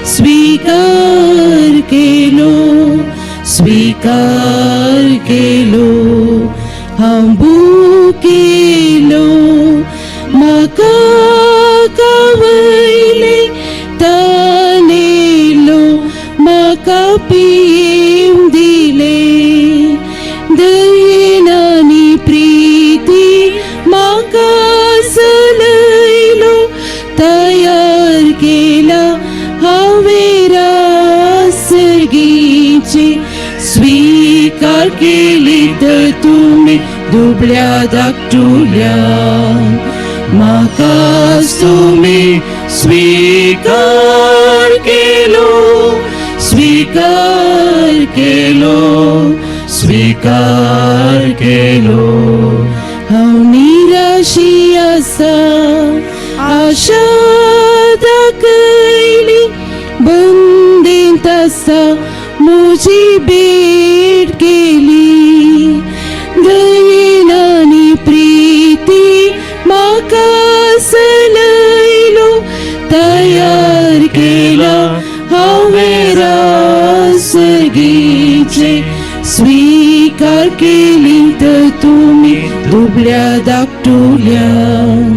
स्वीकार केलो, स्वीकार केलो, हांबू केलो. म्हाका कावयले तानेलो, म्हाका प्रेम दिले, दयेन आनी प्रीती म्हाका चलयलो. तयार केला हांवें सर्गीचे, स्वीकार केली तर तुमी दुबळ्या धाकटुल्यान, म्हाका तुमी स्वीकार केलो, स्वीकार स्वीकार केलो हांव निराशी आसा आशा दाखयली बंदीत आसा म्हजी भेट केली दयेन आनी प्रिती म्हाका सलयलो तयार केला हांवें रासगीचे स्वीकार केली तर तुमी दुबळ्या धाकटुल्यान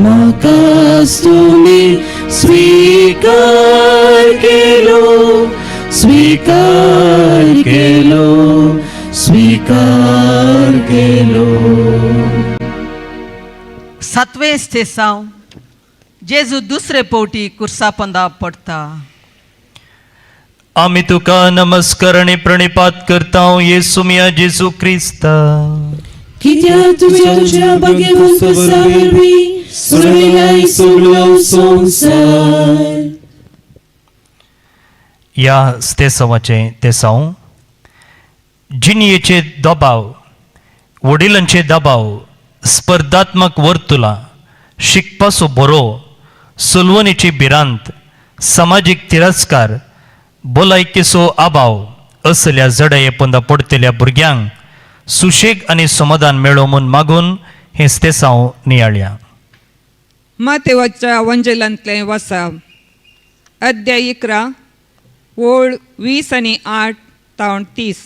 म्हाकाच तुमी स्वीकार केलो सातवें स्तेसांव जेजू दुसरे पावटी कुर्सा पंदा पडटा. आमी तुका नमस्कार आनी प्रणिपात करता येसू मिया जेजू क्रिस्ता. कित्याक तुज्या बागेंत वरवी सोडविलाय सगळो संवसार. ह्या स्तेसावाचे तेसांव जिणयेचे दबाव, वडिलांचे दबाव, स्पर्धात्मक वर्तुळां, शिकपाचो बरो, सुलवणेची भिरांत, सामाजीक तिरस्कार, भलायकेचो अभाव असल्या जडये पंदा पडतल्या भुरग्यांक सुशेग आनी समाधान मेळो म्हूण मागून हें स्तेसांव नियाळ्या. मातेवाच्या वंजलांतलें वाचप अध्याय 11 ओळ 20 आनी 8 तावन 30.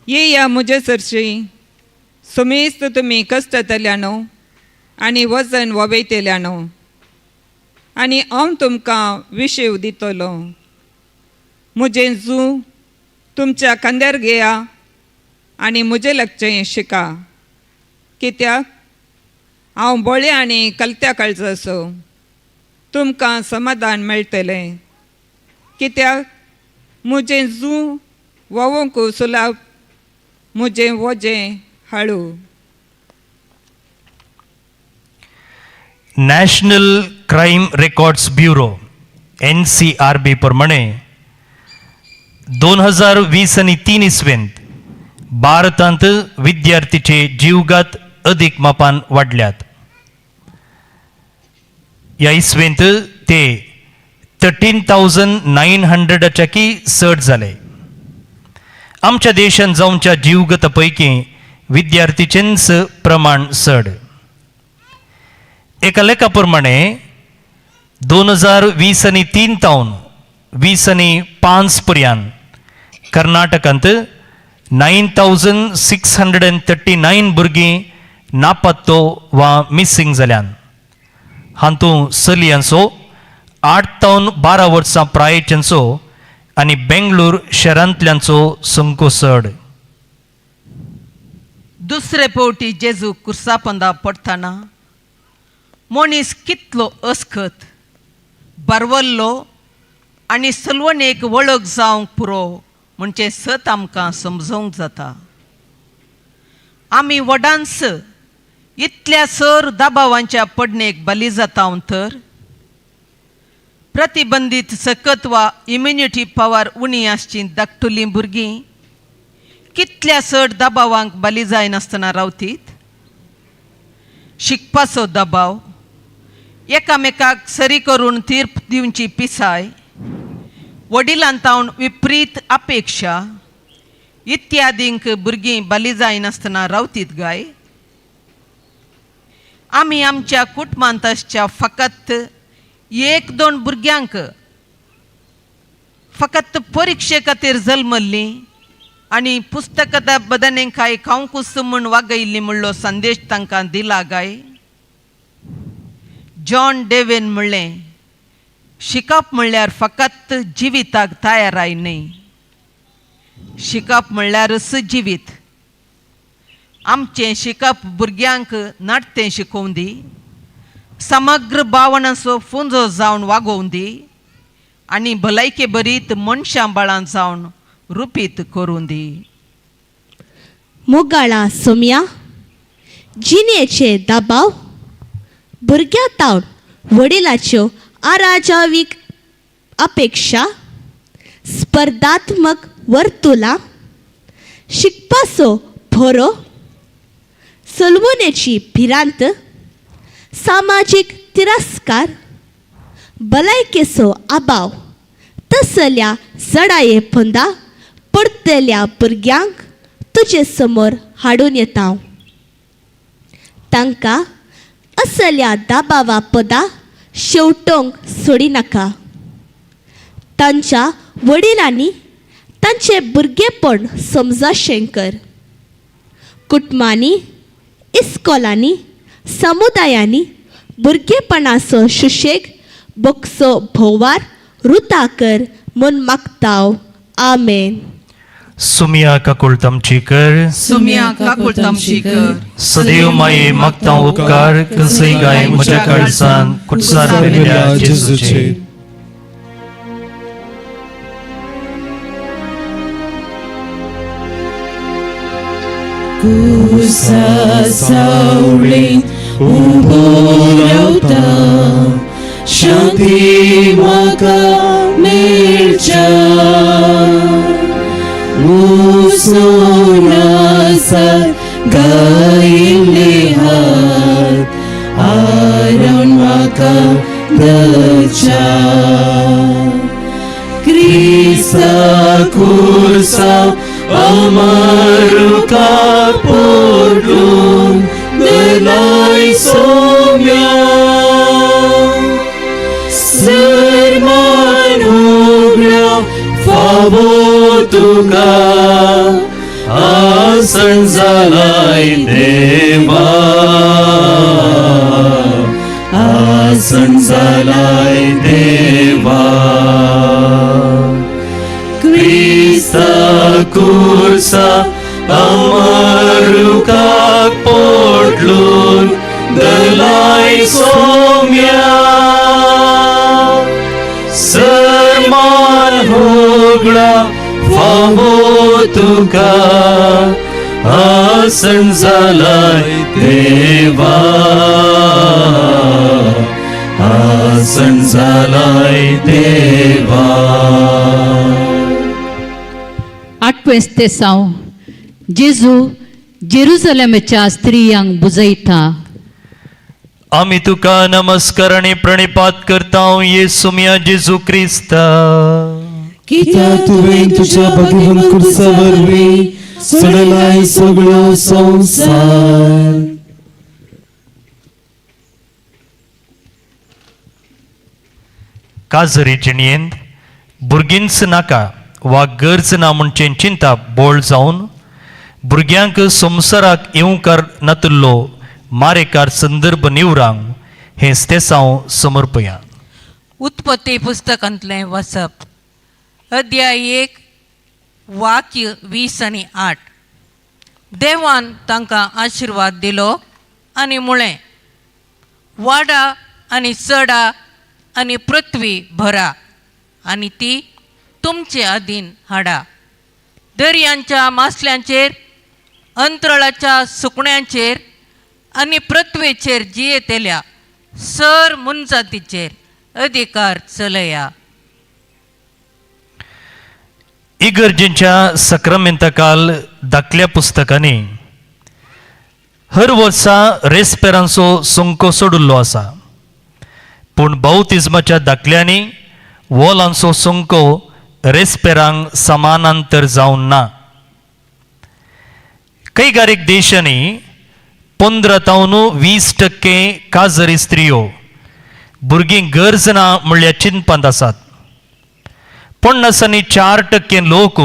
येया म्हजे सरशी सुमेस्त तुमी कश्टतल्यानो आनी वजन वबयतल्यानो आनी हांव तुमकां विशीव दितलो. म्हजें जू तुमच्या खांद्यार घेया आनी म्हजें लागचें शिका. कित्याक हांव बोळे आनी कलत्या काळजाचो तुमकां समाधान मेळटलें. कित्याक म्हजें जू वोवंक सुलाभ, म्हजें वजें हळू. National crime records bureau NCRB प्रमाणे 2020 आनी 3 इसवेंत भारतांत विद्यार्थीचे जीवघात अदीक मापान वाडल्यात. ह्या इसवेंत ते 13,900 की चड जाले. आमच्या देशांत जावच्या जीवघाता पैकी विद्यार्थीचेंच प्रमाण चड. एका लेखा प्रमाणे 2020 आनी 3 तावन 20 आनी 5 पर्यंत कर्नाटकांत 9,639 भुरगीं नापत्तो वा मिसींग जाल्यान. हातूंत चलयांचो 8 तावन 12 वर्सां प्रायेच्यांचो आनी बेंगळूर शहरांतल्यांचो संख्यो चड. दुसरे पावटी जेजू कुर्सा पंदा पडटना मनीस कितलो अस्खत, बरवल्लो आनी सलवणेक वळख जावंक पुरो म्हणजे सत आमकां समजोवंक जाता. आमी वडांस इतल्या सर दबावांच्या पडणेक बली जाता तर प्रतिबंधीत सकत वा इम्युनिटी पावर उणी आसची धाकटुलीं भुरगीं कितल्या चड दबावांक बली जायनासतना रावतीत. शिकपाचो दबाव, एकामेकाक सरी करून तीर्प दिवची पिसाय, वडिलांतावन विपरीत अपेक्षा इत्यादींक भुरगीं बली जायनासतना रावतीत गाय. आमी आमच्या कुटुंबांत आसच्या फकत 1-2 भुरग्यांक फकत परिक्षे खातीर जल्मल्लीं आनी पुस्तकां बदनेकाय खावंकूच म्हूण वागयल्लीं म्हणलो संदेश तांकां दिला गाय. जॉन डेवेन म्हणलें, शिकप म्हणल्यार फकत जिविताक तयाराय न्हय, शिकप म्हणल्यारच जिवीत. आमचें शिकप भुरग्यांक नाट्यें शिकोवन दी, समग्र भावनांचो पुंजो जावन वागोवन दी आनी भलायके बरीत मनशां बाळां जावन रुपीत करून दी. मोगाळा सोम्या, जिणेचे दबाव, भुरग्या तावन वडिलाच्यो आराजावीक अपेक्षा, स्पर्धात्मक वर्तुळा शिकपाचो भरो चलवणेची भिरांत सामाजीक तिरस्कार भलायकेचो अभाव तसल्या जडाये फंदा पडतल्या भुरग्यांक तुजे समोर हाडून येता तांकां असल्या दाबावा पदा शेवटोंक सोडिनाका तांच्या वडिलांनी तांचे भुरगेपण समजाशें कर कुटुंबांनी इस्कॉलांनी समुदायांनी भुरगेपणाचो सुशेग बगचो भोवार रुता कर म्हूण मागताव आमेन. सुमिया काकुळ तमची कर सुमिया काकुळ तमची कर सदैव माये मागता उपकार कसई गाय म्हज्या काळजान कुटसार पेल्या जेजूचे. कुसा सावळीन उबो रावता शांती म्हाका मेळच्या उसोन आसात गायिल्ले हात आरोन म्हाका धरच्या क्रिस्ता कुर्सा अमरुका पोटून देलाय सोम्या सर्मान होगळा फावो तुका आसन जालाय देवा आसन जालाय देवा क्रिस्ता कुर्सा अमरुका पोटलून दलाय सोम्या सर्मान होगळा फावो तुका आसन जालाय देवा आसन जालाय देवा. 8 साव जेजू जेरुसलेमच्या स्त्रियांक बुजयता. आमी तुका नमस्कार आणि प्रणिपात करता येसुमिया जेजू क्रिस्ता. कित्याक तुवें तुज्या भगवंत कुर्सा वरवीं सडलाय सगळो संवसार. काजरी जिणयेंत भुरगींच नाका वा गरज ना म्हणचे चिंता बोळ जावन भुरग्यांक संवसाराक येवकार नातुल्लो मारेकार संदर्भ निवरांक हें तेसांव समर्पया. उत्पत्ती पुस्तकांतलें वचप अध्याय 1 वाक्य 20 आनी 8. देवान तांकां आशिर्वाद दिलो आनी म्हळें वाडा आनी चडा आनी पृथ्वी भरा आनी ती तुमचे अधीन हाडा. दर्यांच्या मासल्यांचेर अंतराळाच्या सुकण्यांचेर आनी पृथ्वेचेर जियेतेल्या सर मुनजातीचेर अधिकार चलया. इगर्जेच्या सक्रामेंताकाल धाकल्या पुस्तकांनी हर वर्सा रेस्पेरांचो सोंको सोडिल्लो आसा पूण बावतिजमाच्या धाकल्यांनी वॉलांचो सोंको रेस्पेरांक समानांतर जावन ना. कैगारीक देशांनी 15 तावन 20% काजरी स्त्रियो भुरगीं गरज ना म्हणल्या चिंतपांत आसात. 50 आनी 4% लोक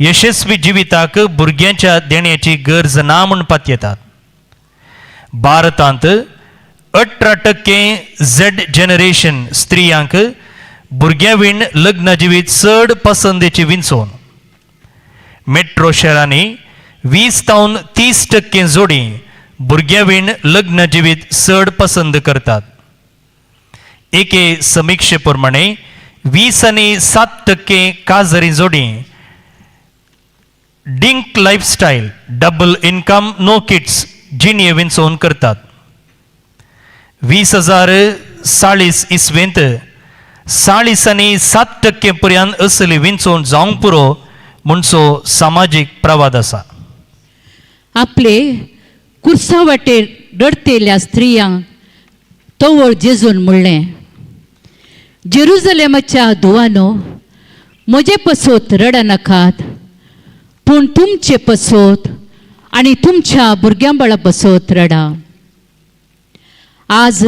यशस्वी जिविताक भुरग्यांच्या देण्याची गरज ना म्हणपात येतात. भारतांत 18% झेड जनरेशन स्त्रियांक भुरग्यां विण लग्न जिवीत चड पसंदेची विंचोवन मेट्रो शारांनी 20 तावन 30% जोडी भुरग्यां विण लग्न जिवीत चड पसंद करतात. एके समीक्षे प्रमाणे 20 आनी 7% काजरी जोडी DINK lifestyle double income no kids जिणये विंचोवन करतात. 2040 इसवेंत 40 पर्यंत असली विंचून जावंक पुरो म्हणचो सामाजीक प्रवाद आसा. आपले कुर्सा वाटेर रडतेल्या स्त्रियांक तोवळ जेजून म्हणलें, जेरुजलेमाच्या धुवानो, म्हजे पसोत रडा नाकात, पूण तुमचे पसोत आनी तुमच्या भुरग्यां बाळा पसोत रडा. आज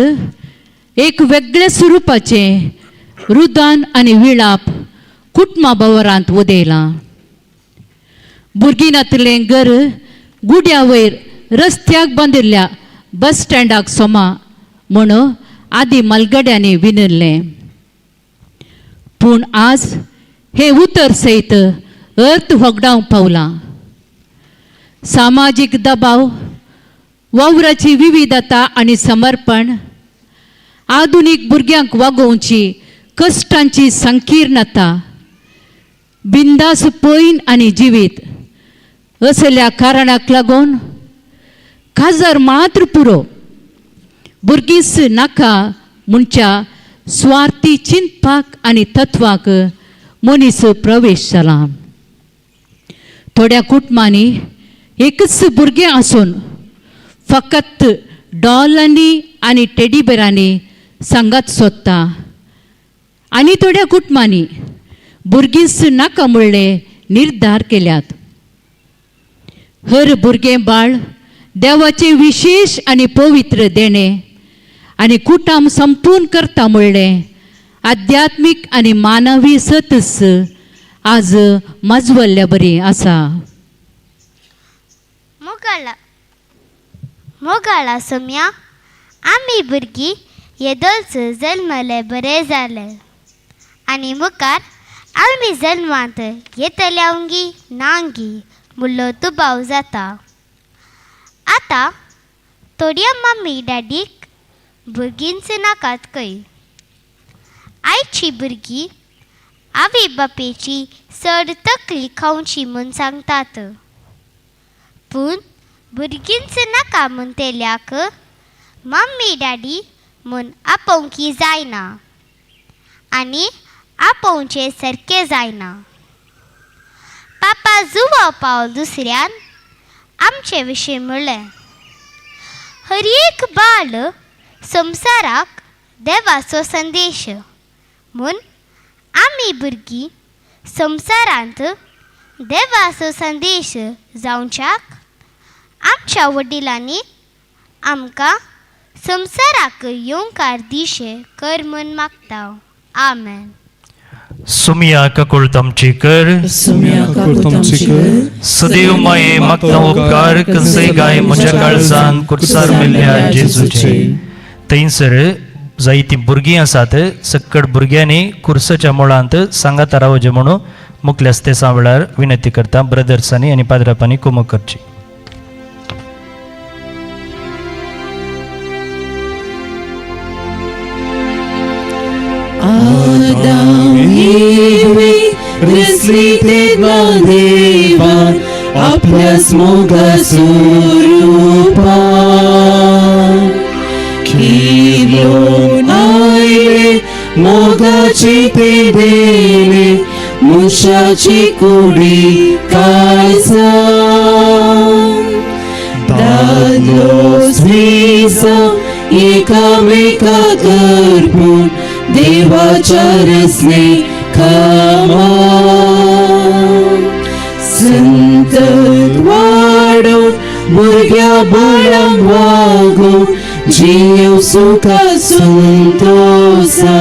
एक वेगळ्या स्वरुपाचें रुदान आनी विळाप कुटुंबा वावरांत उदेलां. बुर्गिनांतलें घर गुड्या वयर रस्त्याक बांदिल्ल्या बस स्टँडाक सोमा म्हूण आदी मलगड्यांनी विणिल्लें. पूण आज हे उतर सयत अर्थ वगडावंक पावलां. सामाजीक दबाव, वावराची विविधता आनी समर्पण, आधुनीक भुरग्यांक वागोवची कश्टांची संकीर्णता, बिंदास पयन आनी जिवीत असल्या कारणाक लागून काजार मात्र पुरो भुरगींच नाका म्हणच्या स्वार्थी चिंतपाक आनी तत्वाक मनीस प्रवेश जाला. थोड्या कुटुंबांनी एकच भुरगें आसून फकत डॉलांनी आनी टेडीबेरांनी सांगात सोदता, आनी थोड्या कुटुंबांनी भुरगींच नाका म्हणलें निर्धार केल्यात. हर भुरगें बाळ देवाचे विशेष आनी पवित्र देणें आनी कुटाम संपूर्ण करता म्हणलें आध्यात्मीक आनी मानवी सतस आज माजवल्ल्या बरी आसा. मोगाळा सोम्या, आमी भुरगीं येदोलच जल्मले बरें जाले आनी मुखार आमी जल्मांत येतल्यांगी नांगी मुल्लो दुबाव जाता. आतां थोड्या मम्मी डॅडीक भुरगींच नाकात खंय. आयची भुरगीं आवय बापेची चड तकली खावची म्हूण सांगतात, पूण भुरगींच नाका म्हूण तेल्याक मम्मी डॅडी म्हूण आपोवंकी जायना आनी आपोवचें सारकें जायना. पापा जुवा पावल दुसऱ्यान आमचे विशीं म्हणलें, हर एक बाळ संवसाराक देवाचो संदेश म्हूण आमी भुरगीं संवसारांत देवाचो संदेश जावच्याक आमच्या वडिलांनी आमकां संवसाराक येवकार दिशे कर म्हूण मागता. आमेन. सुमिया ककुळ तमची कर, सदैव माये मागता उपकार कसय गाय म्हज्या काळजान कुर्सार मेल्ल्या जेजूचे. थंयसर जायतीं भुरगीं आसात. सक्कड भुरग्यांनी कुर्साच्या मुळांत सांगात रावचें म्हणून मुखल्यास ते वेळार विनंती करता. ब्रदर्सांनी आनी पाद्रापांनी कुमक करची. आपल्या स्मोगा स्वरूपा खिलोन आयले मोगाची पेदेले मुशाची कुडी कायसा दादलो स्त्रीचा एकामेका करपून देवाच्या रसने खामा संतत वाडून भुरग्या बाळांक वागून जीव सुखा संतोषा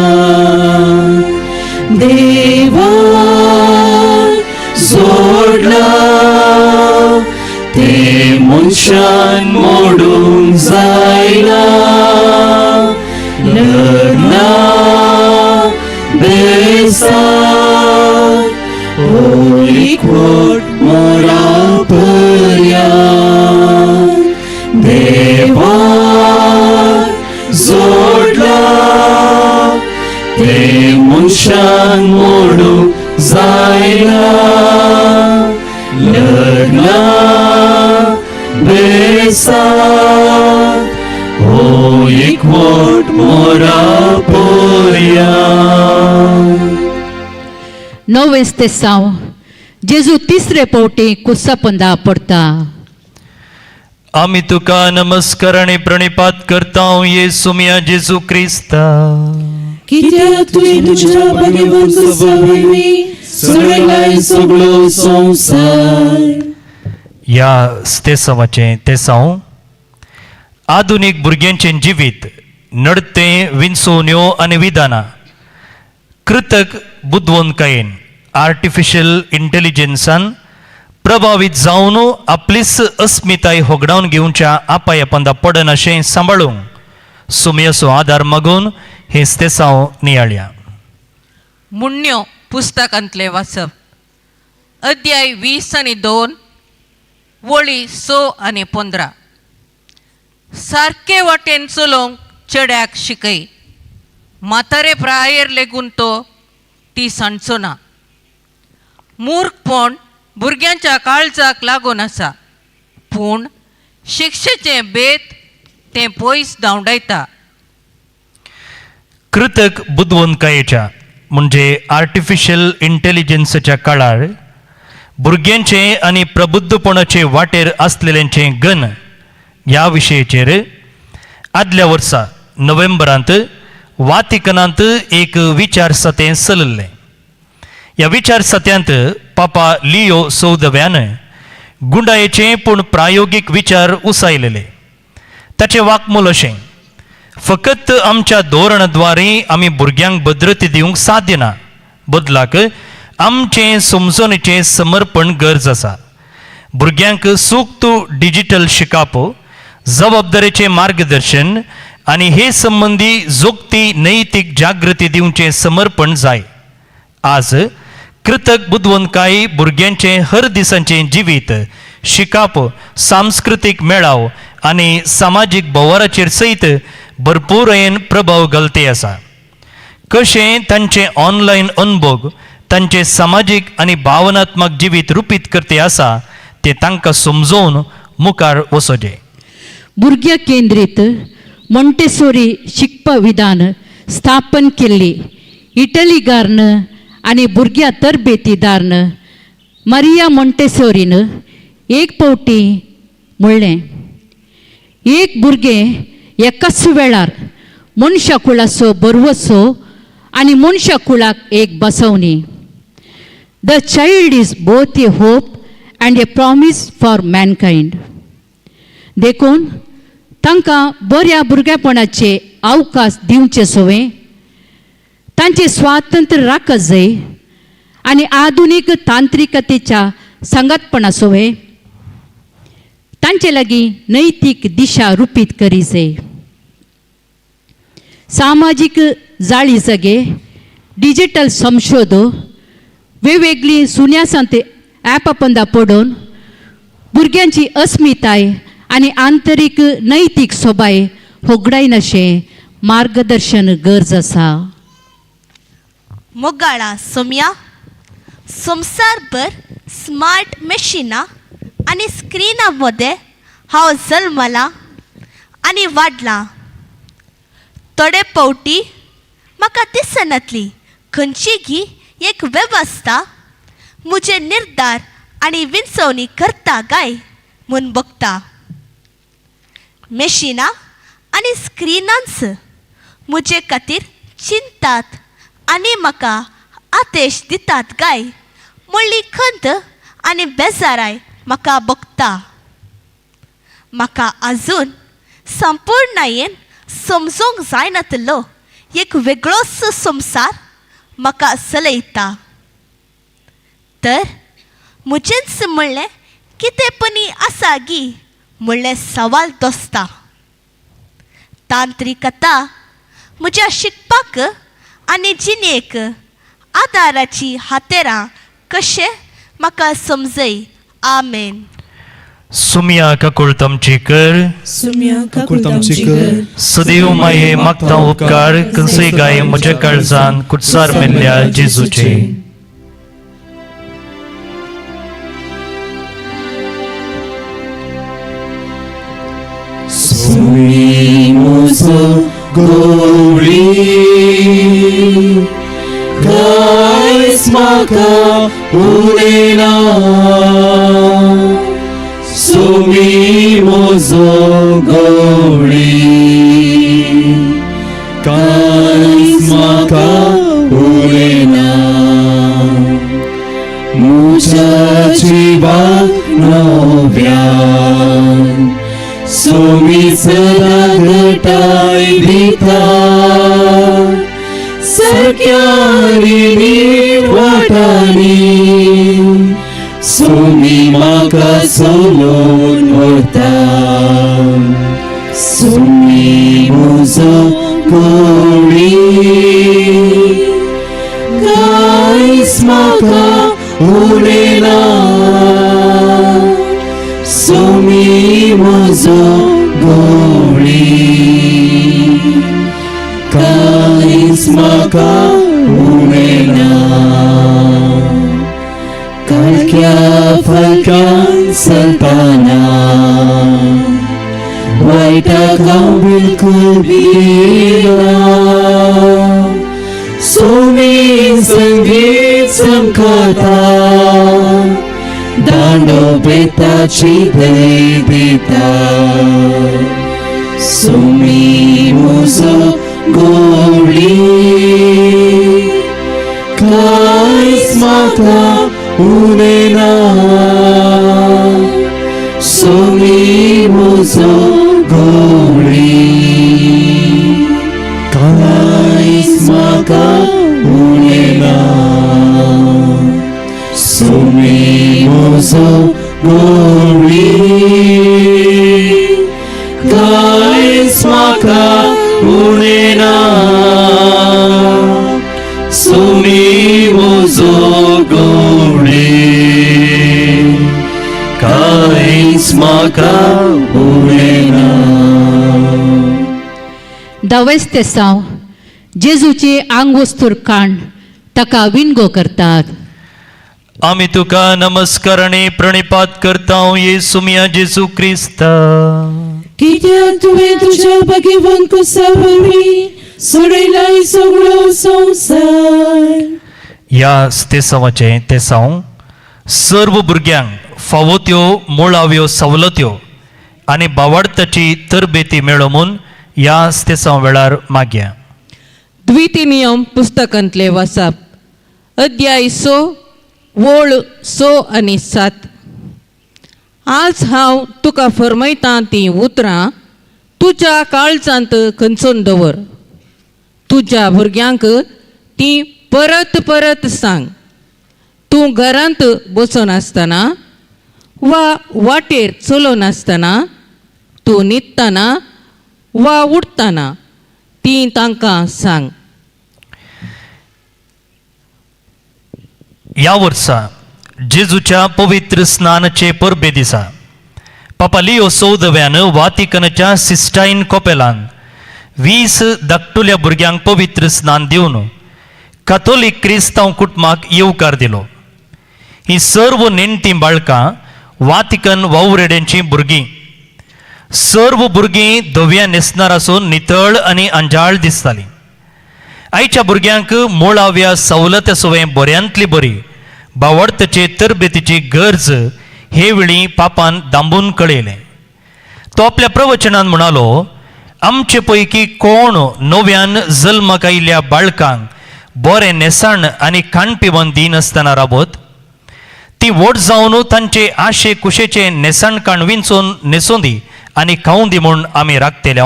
देवा जोडला ते मनशान मोडूंक जायना लग्ना बेसा एकवट मोरा पर्या देवा जोडला ते मनशान मोडूंक जायना लग्ना बेसा ओ एकवट मोरा पर्या देवा जोडला ते मनशान मोडूंक जायना लग्ना बेसा ओ एकवट मोरा पर्या. 9 तेसांव जेजू तिसरे पावटी कुस्सा पंदा पडटा. आमी तुका नमस्कार आणि प्रणिपात करता येसुमिया जेजू क्रिस्ता. कित्याक तुवें तुज्या भाग्यवान सभावरवीं सगळ्यांक सगळो संवसार. या स्तेसवाचें तेसांव आधुनीक भुरग्यांचें जिवीत नडते विंचोवण्यो आनी विधानां कृतक बुद्वंतकायेन आर्टिफिशियल इंटेलिजन्सान प्रभावीत जावन आपलीच अस्मिताय होगडावन घेवच्या आपायपंदा पडन अशें सांबाळूंक सुमयेचो आदार मागून हे स्तेसांव नियाळ्या. मुण्यो पुस्तकांतले वाचप. अध्याय 20 आणि 2 वळी 6 आणि 15. सारके वाटेन चलोवंक चेड्याक शिकय. म्हातारे प्रायेर लेगून तो ती सांडचो ना. मूर्खपण भुरग्यांच्या काळजाक लागून आसा, पूण शिक्षेचें बेत तें पयस धांवडायता. कृतक बुद्वंतकायेच्या म्हणजे आर्टिफिशियल इंटेलिजन्सच्या काळार भुरग्यांचे आनी प्रबुद्धपणाचे वाटेर आसलेल्यांचें गन ह्या विशयाचेर आदल्या वर्सा नोव्हेंबरांत वातिकनांत एक विचार सतें चलल्लें. ह्या विचार सत्यांत पापा लियो 14व्यान गुंडायेचे पूण प्रायोगीक विचार उसायलेले. ताचें वाक्मूल अशें: फकत आमच्या धोरणाद्वारे आमी भुरग्यांक भद्रते दिवंक साध्य ना, बदलाक आमचें समजणेचें समर्पण गरज आसा. भुरग्यांक सूक्त डिजिटल शिकाप, जबाबदारेचें मार्गदर्शन आनी हे संबंदी जोगती नैतीक जागृती दिवचें समर्पण जाय. आज कृतक बुद्वंतकाय भुरग्यांचें हर दिसांचें जिवीत शिकाप, सांस्कृतीक मेळाव आनी सामाजीक बोवाराचेर सयत भरपूरयेन प्रभाव घालते आसा. कशें तांचे ऑनलायन अनुभव तांचे सामाजीक आनी भावनात्मक जिवीत रुपीत करते आसा ते तांकां समजोवन मुखार वचोचें. भुरग्यां केंद्रीत मोंटेसोरी शिकपा विधान स्थापन केल्ली इटलीगारन आनी भुरग्यां तरबेतीदारन मारिया मोंटेसोरीन एक पावटी म्हणलें, एक भुरगें एकाच वेळार मनशा कुळाचो बरवसो आनी मनशा कुळाक एक बसवणी. The child is both a hope and a promise for mankind. देखून तांकां बऱ्या भुरगेपणाचे अवकाश दिवचे सोवे, तांचे स्वातंत्र्य राखत जाय आनी आधुनीक तांत्रिकतेच्या संगतपणा सोवे तांचे लागीं नैतीक दिशा रुपीत करी जाय. सामाजीक जाळी जगे, डिजिटल संशोध, वेगवेगळी सुन्यासांत ॲपापंदा पडून भुरग्यांची अस्मिताय आनी आंतरीक नैतीक सोबाय होगडायन अशें मार्गदर्शन गरज आसा. मोगाळा सोम्या, संवसारभर स्मार्ट मशिनां आनी स्क्रिनां मदें हांव जल्मलां आनी वाडलां. थोडे पावटी म्हाका दिसनातली खंयची एक वेवस्था म्हजे निर्धार आनी विंचवणी करता काय म्हूण बगता. मशिनां आनी स्क्रिनांच म्हजे खातीर चिंतात आनी म्हाका आदेश दितात काय म्हणली खंत आनी बेजाराय म्हाका बगता. म्हाका आजून संपूर्णयेन समजूंक जायनातलो एक वेगळोच संवसार म्हाका चलयता. तर म्हजेंच म्हणलें कितेंपणी आसा गी म्हणलें सवाल दोसता. तांत्रिकता म्हज्या शिकपाक आनी जिणेक आदाराची हातेरां कशें म्हाका समजय. आमेन. सुमिया काकूळ तमची कर, काकूळ तामची कर. सदैव माये मागता उपकार कसे गाय म्हज्या काळजान कुटसार मेल्ल्या जेजूचे. Gowri, guys, म्हाका उडयना सोमी म्हजो गवळी कांयच म्हाका उडयना म्हज्या जिवाक नव्यान सोमी सदा घटाय दिता सारक्यानी नीट वाटांनी सोमी म्हाका चलोवन व्हरता सोमी म्हजो गवळी कांयच म्हाका उडयना सोमी म्हजो गवळी कांयच म्हाका उडयना काळक्या फळक्यान चलताना वायटाक हांव बिलकुल भियेना सोमी संगीत चमकता दांडो बेताची दय दिता सोमी म्हजो गवळी कांयच म्हाका उडयना सोमी म्हजो गवळी कांयच म्हाका उडयना सोमी म्हजो गवळी कांयच म्हाका उडयना सोमी म्हजो गवळी कांयच म्हाका उडयना. दावेस्तेसांव जेजूचे आंग वस्तूर काण ताका विणगो करतात. आमी तुका नमस्कार आनी प्रणिपात करता येसुमिया जेजू क्रिस्ता कित्याक तुवें तुज्या भाग्यवान कुसावरी सोडयलाय सगळो संवसार. ह्या स्तेसांवाचें तेसांव सर्व भुरग्यांक फावो त्यो मुळाव्यो सवलत्यो आनी भावार्थाची तरबेती मेळो म्हूण ह्या स्तेसांव वेळार मागया. द्वितीनियम पुस्तकांतले वाचप अध्याय 6 वोळ 6 आनी 7. आज हांव तुका फरमयतां तीं उतरां तुज्या काळजांत खंचोन दवर. तुज्या भुरग्यांक तीं परत परत सांग. तूं घरांत बसून आसतना वा वाटेर चलोवन आसतना तूं न्हिदतना वा उठतना तीं तांकां सांग. ह्या वर्सा जेजूच्या पवित्र स्नानाचे परबे दिसा पापा लियो 14व्यान वातिकनाच्या सिस्टाईन कोपेलान 20 धाकटुल्या भुरग्यांक पवित्र स्नान दिवन कातोलीक क्रिस्तांव कुटुंबाक येवकार दिलो. ही सर्व नेणटीं बाळकां वातिकन वावरेड्यांची भुरगीं. सर्व भुरगीं धव्या न्हेसणार आसून नितळ आनी अंजाळ दिसतालीं. आयच्या भुरग्यांक मुळाव्या सवलत्या सोवें बऱ्यांतली बरी भावार्थाचे तरबेतीची गरज हे वेळी पापान दांबून कळयलें. तो आपल्या प्रवचनान म्हणालो, आमचे पैकी कोण नव्यान जल्माक आयिल्ल्या बाळकांक बरें नेसाण आनी खाणपिवण दिनासतना राबत. ती व्हड जावन तांचे आशे कुशेचे नेसाण काण विंचून न्हेसोंदी आनी खावूं दी म्हूण आमी राखतले.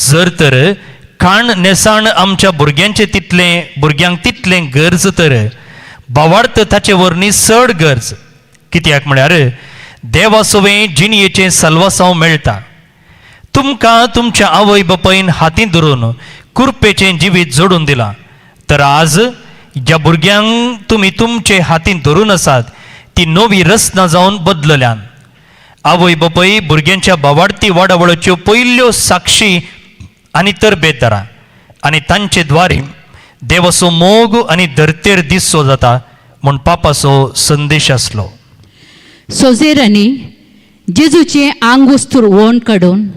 जर तर खाण नेसाण आमच्या भुरग्यांक तितलें गरज तर भावार्थ ताचे वरणी चड गरज. कित्याक म्हळ्यार देवा सोवें जिणयेचें सल्वासांव मेळटा. तुमकां तुमच्या आवय बापायन हातीं धरून कुरपेचें जिवीत जोडून दिलां. तर आज ज्या भुरग्यांक तुमी तुमचे हातीन धरून आसात ती नवी रचना जावन बदलल्यान. आवय बापाय भुरग्यांच्या भावार्थी वाडावळ्योच्यो पयल्यो साक्षी आनी तरबेतदारां आनी तांचे द्वारे देवाचो मोग आनी धर्तेर दिसचो जाता म्हूण पापाचो संदेश आसलो. सोजेरांनी जेजूचे आंग वस्तूर वोण काडून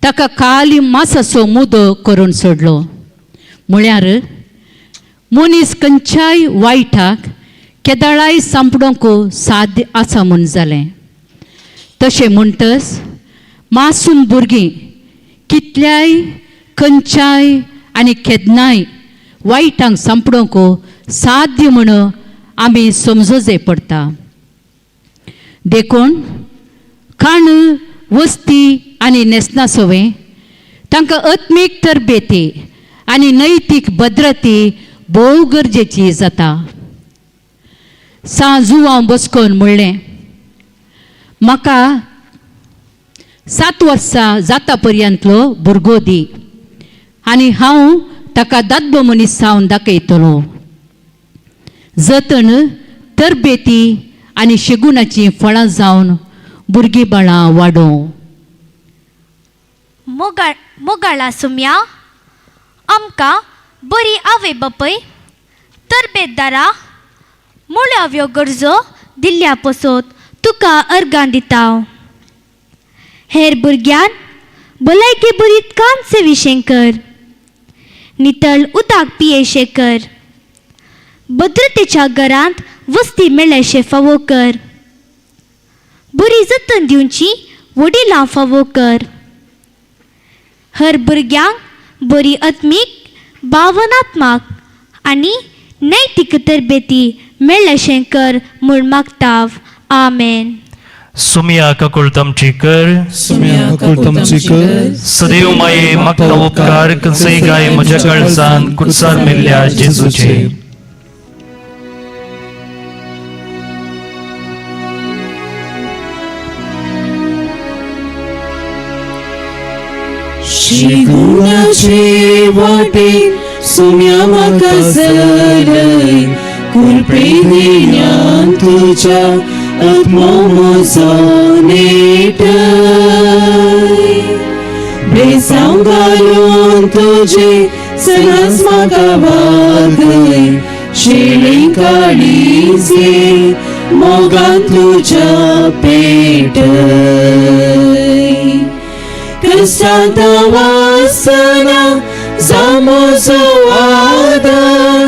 ताका काली मासाचो मुदो करून सोडलो. म्हळ्यार मनीस खंयच्याय वायटाक केदाळाय सांपडोंक साध्य आसा म्हूण जालें. तशें म्हणटच मासूम भुरगीं कितल्याय खंयच्याय आनी केदनाय वायटांक सांपडोंक साध्य म्हण आमी समजोचें पडटा. देखून खाण, वस्ती आनी न्हेसनासोवें तांकां आत्मीक तरबेती आनी नैतीक भद्रती भोव गरजेची जाता. जुवां बसकोन म्हणलें, म्हाका 7 वर्सां जाता पर्यंतलो भुरगो दी आनी हांव ताका दादलो मनीस जावन दाखयतलो. जतन, तरबेती आनी शेगुणाची फळां जावन भुरगीं बाळां वाडोवं. मोगाळा सुम्या, आमकां बरी आवय बापय, तरबेतदारां, मुळाव्यो गरजो दिल्ल्या पसोत तुका अर्गां दिता. हेर भुरग्यान भलायकी बरीत काम सेविशें कर, नितळ उदक पियेशें कर, भद्रतेच्या घरांत वस्ती मेळ्ळेशें फावो कर, बरी जतन दिवची वडिलां फावो कर. हर भुरग्यांक बरी आत्मीक, भावनात्मक आनी नैतीक तरबेती मेळ्ळेशें कर म्हूण मागता. आमेन. सुमिया ककुळ तमची कर, सुम्या ककुळ तमची कर. सदैव माये म्हाका उपकार कसे गाय म्हज्या कळसांत कुडसार मेल्ल्या जेजूचे. शेगुणाचे वाटेर सुम्या म्हाका चलय, कुलप्रेमिण्यान तुज्या आत्मो म्हजो नेटय. बेसांव घालून तुजे सदांच म्हाका वागय, शेळी काळीजे मोगान तुज्या पेटय. कसांत वासना जावं म्हजो आदार,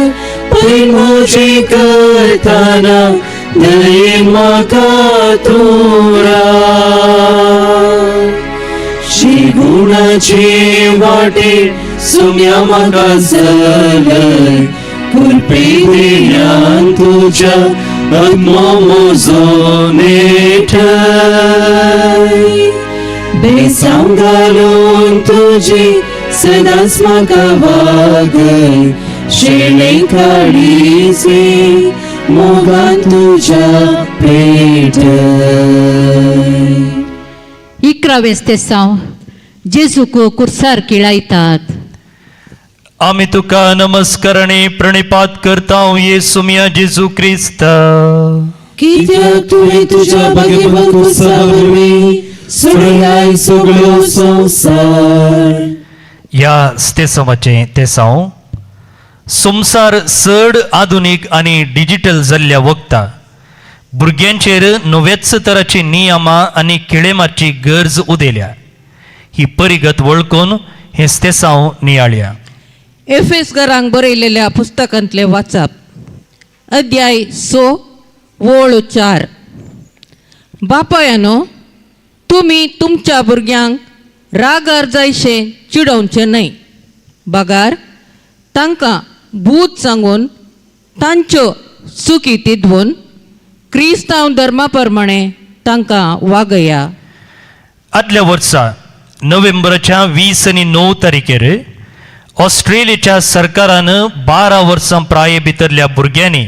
पै म्हजी करतना दयेन म्हाका तूं राव. शेगुणाचे वाटेर सुम्या म्हाका चलय, कुलप्रेमिण्यान तुज्या आत्मो म्हजो नेटय. बेसांव घालून तुजे सदांच म्हाका वागय, शेळी काळीजे मोगान तुज्या पेटय. 11वें तेसांव जेजूक कुर्सार किळायतात. आमी तुका नमस्कारणी प्रणिपात करता येसुमिया जेजू क्रिस्त. कित्याक तुवें तुज्या भाग्यवान कुर्सा वरवीं सोडलाय सगळो संवसार. ह्या स्तेसवाचे तेसांव संवसार चड आधुनीक आनी डिजिटल जाल्ल्या वखता भुरग्यांचेर नव्याच तराची नियमां आनी किळेमाची गरज उदेल्या. ही परिगत वळखून हे स्तेसांव नियाळ्या. एफेसकारांक बरयलेल्या पुस्तकांतले वाचप. अध्याय 6 वळ 4. बापायानो, तुमी तुमच्या भुरग्यांक रागार जायशें चिडोवचें न्हय. बागार तांकां भूत सांगून तांच्यो चुकी तिदवून क्रिस्तांव धर्मा प्रमाणे तांकां वागया. आदल्या वर्सा नोव्हेंबराच्या 20 आनी 9 तारखेर ऑस्ट्रेलियाच्या सरकारान 12 वर्सां प्राये भितरल्या भुरग्यांनी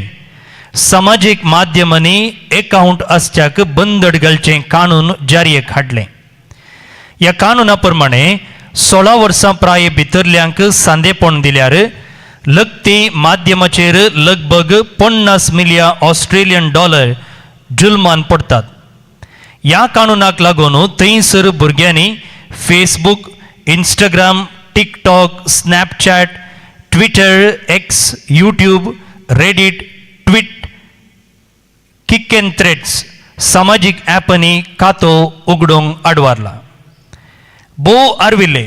समाजीक माध्यमांनी अकाउंट आसच्याक बंदड घालचें कानून जारयेक हाडलें. ह्या कानुना प्रमाणे 16 वर्सां प्राये भितरल्यांक सांदेपण दिल्यार लखती माध्यमाचेर लगभग 50 मिलियन ऑस्ट्रेलियन डॉलर जुल्मान पडटात. ह्या कानुनाक लागून थंयसर भुरग्यांनी Facebook, Instagram, TikTok, Snapchat, Twitter, x, YouTube, Reddit, tweet, kick end threads सामाजीक ॲपांनी खातो उगडोवंक आडवारला. भोव आर्विल्ले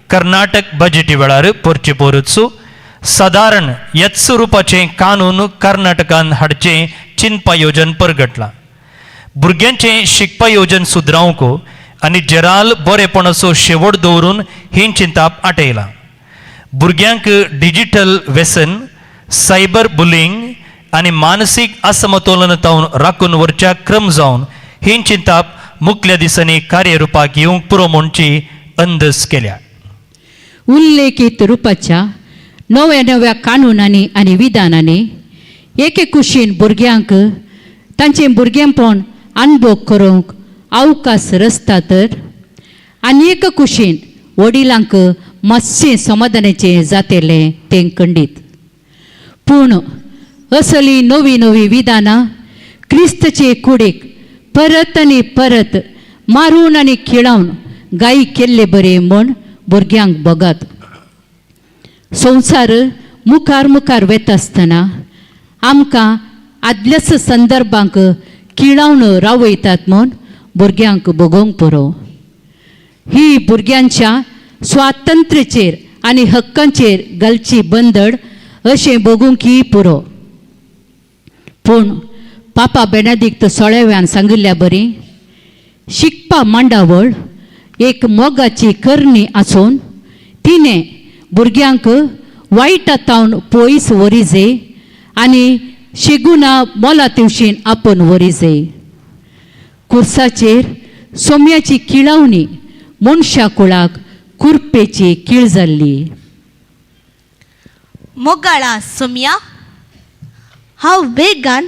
कर्नाटक बजेटी वेळार परचे परतसो सादारण याच स्वरूपाचे कानून कर्नाटकान हाडचे चिंतपा येवजन परगटला. भुरग्यांचे शिकपा येवजन सुदरावंक आनी जराल बरेपणाचो शेवट दवरून ही चिंताप आटयला. भुरग्यांक डिजिटल व्यसन, सायबर बुलिंग आनी मानसीक असमतोलनतावन राखून व्हरच्या क्रम जावन ही चिंताप मुखल्या दिसांनी कार्यरुपाक येवंक पुरो म्हणची अंदस केल्या. उल्लेखित रुपाच्या नव्या नव्या कानुनांनी आनी विधानांनी एके कुशीन भुरग्यांक तांचें भुरगेंपण अनुभव करूंक अवकाश रचता तर आनी एक कुशीन वडिलांक मातशें समाधानाचें जातेलें तें खंडीत. पूण असली नवी नवी विधानां क्रिस्तचे कुडीक परत आनी परत मारून आनी खिळावन गायी केल्ले बरे म्हूण भुरग्यांक बगात. संवसार मुखार मुखार वेता आसतना आमकां आदल्याच संदर्भांक खिळावन रावयतात म्हूण भुरग्यांक बगोवंक पुरो. ही भुरग्यांच्या स्वातंत्र्याचेर आनी हक्कांचेर घालची बंदड अशें बगूंकय पुरो. पूण पापा बेनेडिक्ट 16व्यान सांगिल्ल्या बरी शिकपा मांडावळ एक मोगाची करणी आसून तिणें भुरग्यांक वायटातावन पयस व्हरिजे आनी शिगुना मोला तिवशीन आपोवन व्हरिजे. कुर्साचेर सोम्याची किळावणी मनशा कुळाक कुरपेची कीळ जाल्ली. मोगाळा सोम्या, हांव वेगान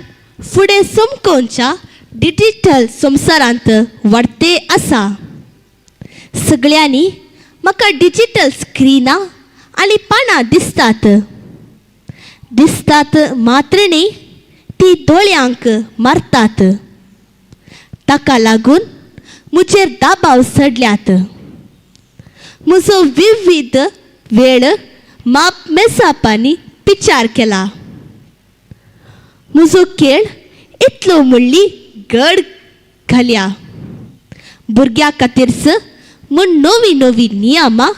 फुडें समकोवच्या डिजिटल संवसारांत वाडते आसा. सगळ्यांनी म्हाका डिजिटल स्क्रिनां आनी पानां दिसतात मात्र न्ही, ती दोळ्यांक मारतात. ताका लागून म्हजेर दाबाव चडल्यात. म्हजो विविध वेळ माप मेसापांनी पिचार केला. म्हजो खेळ इतलो म्हणली गड घाल्या. भुरग्यां खातीरच म्हूण नवी नवी नियमां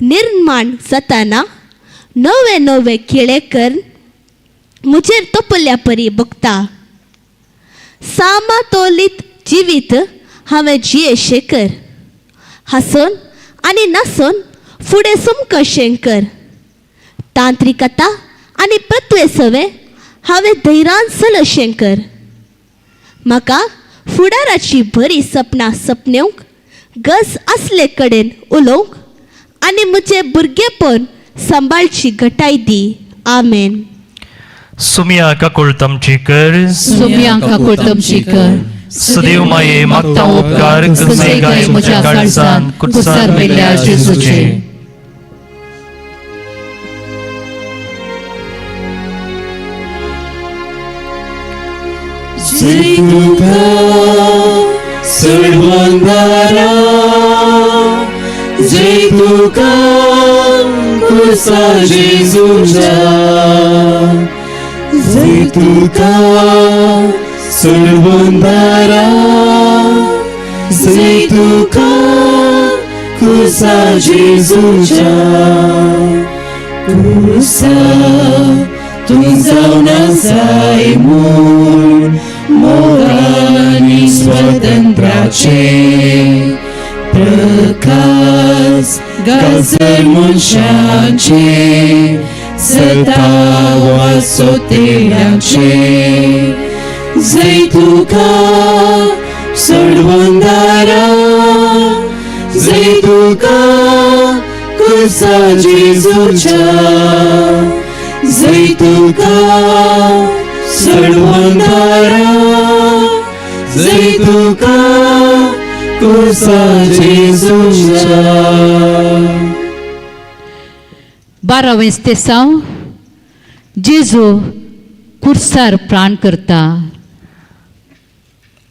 निर्माण जाताना नवे नवे खेळे करून म्हजेर तोपल्या परी बगता. सामातोलीत जिवीत हांवें जियेशें कर. हांसून आनी नासून फुडें समकशें कर. तांत्रिकता आनी प्रत्वे सवे हांवें धैर्यान चलशें कर. म्हाका फुडाराची बरी सपनां सपनेवंक गज आसले कडेन उलोवंक आनी म्हजें भुरगेंपण सांबाळची घटाय दी. आमेन. सुमिया काकूळ तमची कर. सोम्या काकूळ तमची कर. सदैव माये मागता उपकार करसे गाय म्हज्या काळजांत कुर्सार मेल्ल्या जेजूचे. जय तुका सर्वंदारा, जय तुका कुर्सा जेजूच्या, जय तुका सर्वंदारा, जय तुका कुर्सा जेजूच्या. कुर्सा तू जावन जाय म्हूण मोगानी स्वातंत्र्याचे प्रकाश गाजर मनशांचे सतावा सोतेल्यांचे. जय तुका सर्वंदारा, जय तुका कुर्सा जेजूच्या, जय तुका सर्वंदारा, जय तुका कुर्सा जेजूच्या. 12वें स्तेसांव जेजू कुर्सार प्राण करता.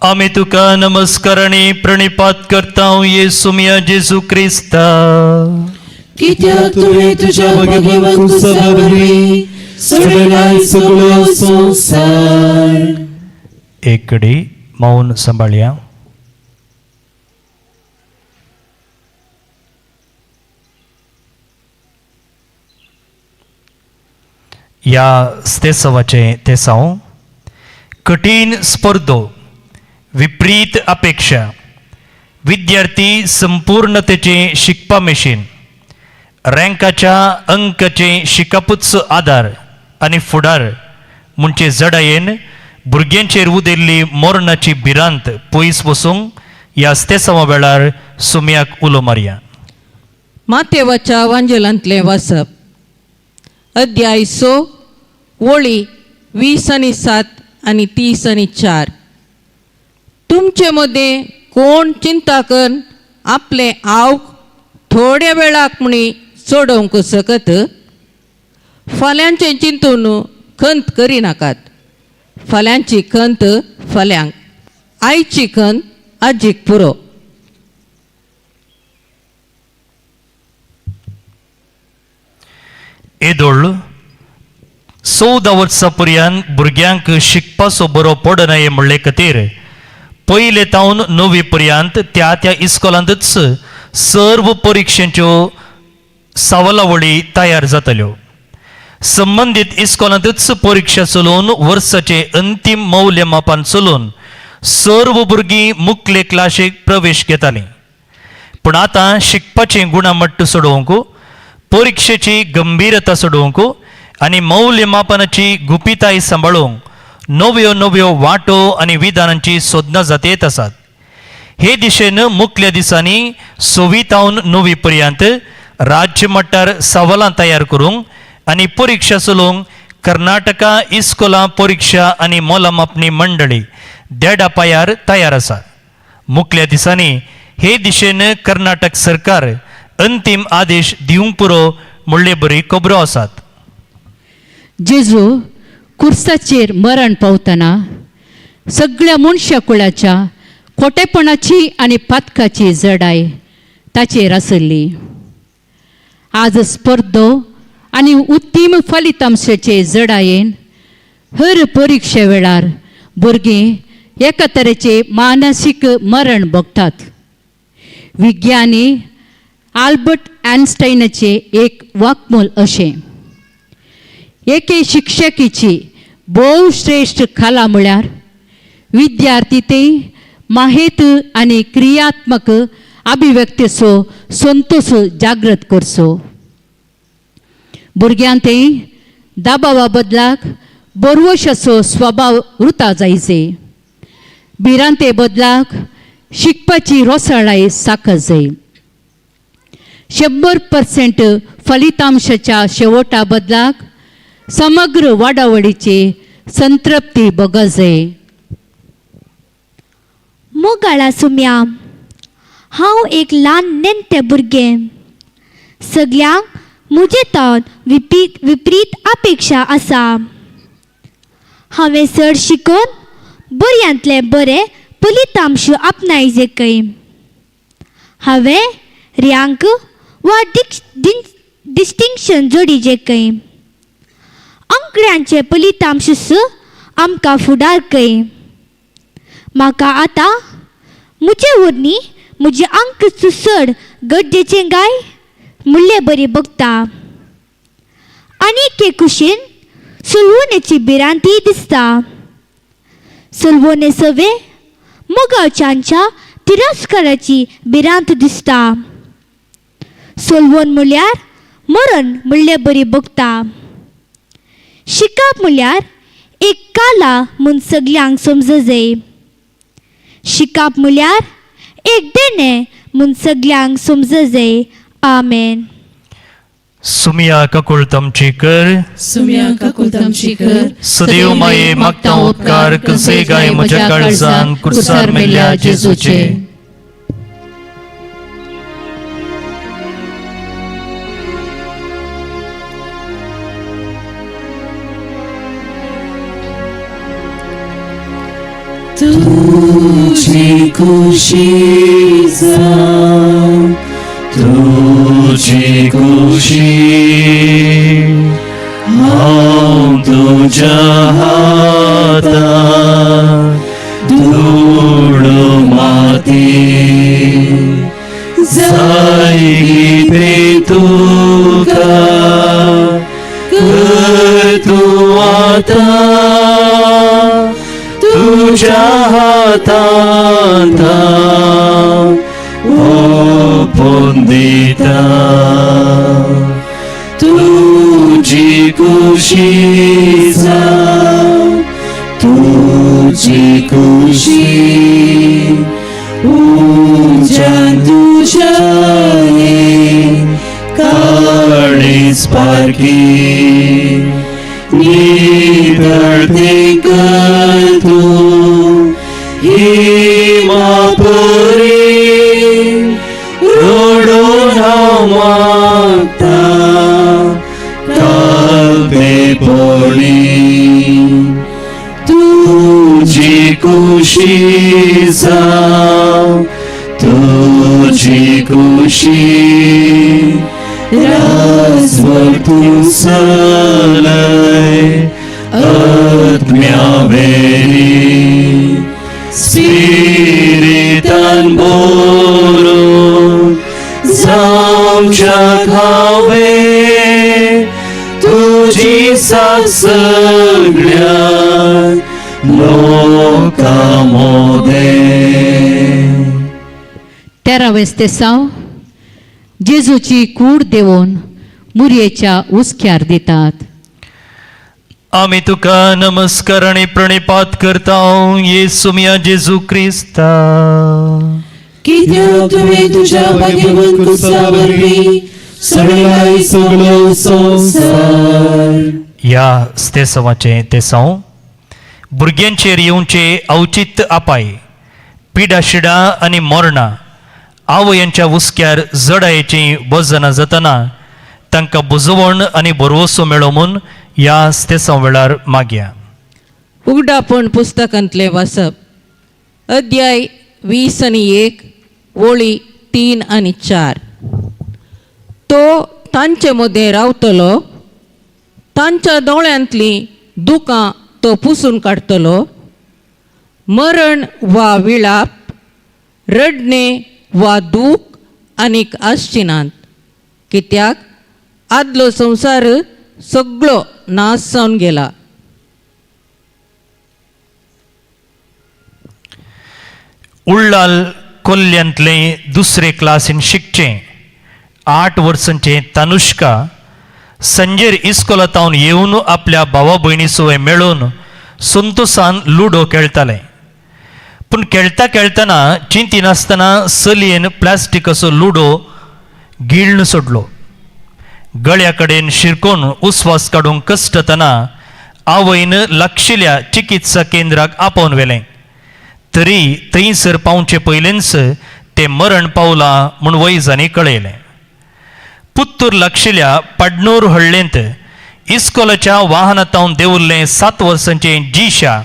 आमी तुका नमस्कार आनी प्रणिपात करता येसू मिया जेजू क्रिस्ता. कित्याक तुवें तुज्या भगिनी कुर्सा वरवीं सोडलाय सगळो संवसार. एक घडी मौन सांबाळया. या स्तेसवाचे ते साव कठीण स्पर्धो विपरीत अपेक्षा विद्यार्थी संपूर्णतेचे शिकपा मेशीन रँकाच्या अंकाचे शिकापूच आधार आणि फुडार म्हणजे जडायेन भुरग्यांचेर उदेल्ली मोरणाची भिरांत पयस बसूंक या स्तेसवा वेळार सुमयाक उलो मारया. मातेवाच्या वांजेलांतले वाचप अध्याय 6 वळी 20:7 आणि 30:4. तुमचे मध्ये कोण चिंता करून आपले आव थोड्या वेळाक म्हणी सोडवंक सकत फाल्यांचे चिंतून खंत करी नाकात. फाल्यांची खंत फाल्यांक, आयची खंत आजीक पुरो. येदोळ 14 वर्सां पर्यंत भुरग्यांक शिकपाचो बरो पडनये म्हणले खातीर पयले तावन 9वी पर्यंत त्या त्या इस्कॉलांतच सर्व परीक्षेच्यो सवलावळी तयार जातल्यो. संबंधीत इस्कॉलांतच परीक्षा चलोवन वर्साचे अंतीम मौल्यमापन चलोवन सर्व भुरगीं मुखेल क्लासीक प्रवेश घेतालीं. पूण आतां शिकपाचें गुणमट्ट सोडोवंक परीक्षेची गंभीरता सोडोवंक आनी मौल्यमापनाची गुपीताय सांबाळूंक नव्यो वाटो आनी विधानांची सोदना जातेत आसात. हे दिशेन मुखेल्या दिसांनी 6वी तावन 9वी पर्यंत राज्य मट्टार सवालां तयार करूंक आनी परीक्षा चलोवंक कर्नाटका इस्कोला परीक्षा आनी मोलमापणी मंडळी देडा पांयार तयार आसा. मुखेल्या दिसांनी हे दिशेन कर्नाटक सरकार अंतीम आदेश दिवंक पुरो म्हणले बरी खबरो आसात. जेजू कुर्साचेर मरण पावतना सगळ्या मनशा कुळाच्या खोटेपणाची आनी पातकाची जडाय ताचेर आसली. आज स्पर्धो आनी उत्तीम फलितांशाचे जडायेन हर परीक्षे वेळार भुरगीं एका तरेचे मानसीक मरण भोगतात. विज्ञानी आल्बर्ट आयन्स्टायनाचे एक वाक्मूल अशें एके शिक्षकीची भोव श्रेष्ठ कला म्हळ्यार विद्यार्थी ते माहेत आनी क्रियात्मक अभिव्यक्तीचो संतोष जागृत करचो. भुरग्यांक ते दाबावा बदलाक बरवशाचो स्वभाव उरता जायचे. भिरांते बदलाक शिकपाची रोसाळाय साकत जाय. 100% फलितांशाच्या शेवटा बदलाक समग्र वाडावडीची संतृप्ती बगत जाय. मोगाळा सुम्या, हांव एक ल्हान नेणटें भुरगें. सगळ्यांक म्हजे तावन विपरीत अपेक्षा आसा. हांवें चड शिकून बऱ्यांतले बरे फलितांश आपणायचे. हांवें रँक वा डिस्टिंक्शन जोडिचें. अंकड्यांचे फलितांश आमकां फुडारकय. म्हाका आतां म्हजे वरणी म्हजे अंक चड गरजेचें गाय म्हणलें बरी बगता. आनी के कुशीन सुलवणेची भिरांती दिसता. सुलवणे सवे मोगाळच्यांच्या तिरस्काराची भिरांत दिसता. सुलवण म्हळ्यार मरण म्हणलें बरी बगता. शिकप म्हळ्यार एक कला म्हूण सगळ्यांक समज जाय. शिकप म्हळ्यार एक देणे म्हूण सगळ्यांक समज जाय. आमेन. सुमिया ककुळ तमची कर, सुम्या काकुल तमची कर. सदैव माये मागता उपकार कसे गाय म्हज्या काळजान कुर्सार मेल्या जेजूचे. तुझी खुशी जाऊं, तुझी खुशी हांव तुझ्या हातांत धूळ माती जाय ते तुका कर तू आता तुझ्या हातात ओपून दिता तुझी खुशी जाव तुझी खुशी उज्यान तुझ्या काळीज पारखी निदळते कर तू हिमा परी रडून हांव मागता कालबे पोळी तुझी खुशी जाव तुझी खुशी राजभर तू चलय आत्म्या वेरी स्पिरितान भरून जावच्या खावे तुझी साथ सगळ्या लोकांमध्ये. 13वें तेसाव जेजूची कूड देऊन मुरयेच्या उस्क्यार दितात. आमी तुका नमस्कार आणि प्रणिपात करता येसुमिया जेजू क्रिस्ता. कित्याक तुवें तुज्या भाग्यवान कुसा वरवीं सगळ्याय सगळो संवसार. या स्तेसवाचे तेसाव भुरग्यांचेर येवचे औचित्य आपाय पिडा शिडा आणि मोरणा आवयांच्या उस्क्यार जडायेची वजना जातना तांकां बुजवण आणि बरवसो मेळो म्हूण या स्तेसाव वेळार मागया. उगडापण पुस्तकांतले वाचप अध्याय 20:1 वळी 3 आणि 4. तो तांचे मदें रावतलो तांच्या दोळ्यांतली दुकां तो पुसून काडटलो. मरण वा विळाप रडणे वा दूख आनीक आसचिनात कित्याक आदलो संवसार सगळो नाश जावन गेला. उळ्ळाल कोल्ल्यांतले दुसरे क्लासीन शिकचे 8 वर्सांचे तनुष्का संजेर इस्कोलातावन येवन आपल्या भावा भयणी सोय मेळून संतोषान लुडो खेळटाले. पूण खेळटा खेळटना चिंती नासतना चलयेन प्लास्टिकाचो लुडो गिळून सोडलो. गळ्या कडेन शिरकोन उस्वास काडूंक कश्टतना आवयन लागशिल्ल्या चिकित्सा केंद्राक आपोवन व्हेलें. तरी थंयसर पावचे पयलींच तें मरण पावलां म्हूण वैजांनी कळयलें. पुत्तूर लागशिल्ल्या पाडणूर हळ्ळेंत इस्कोलाच्या वाहनांतावन देंवल्लें 7 वर्सांचे जीशा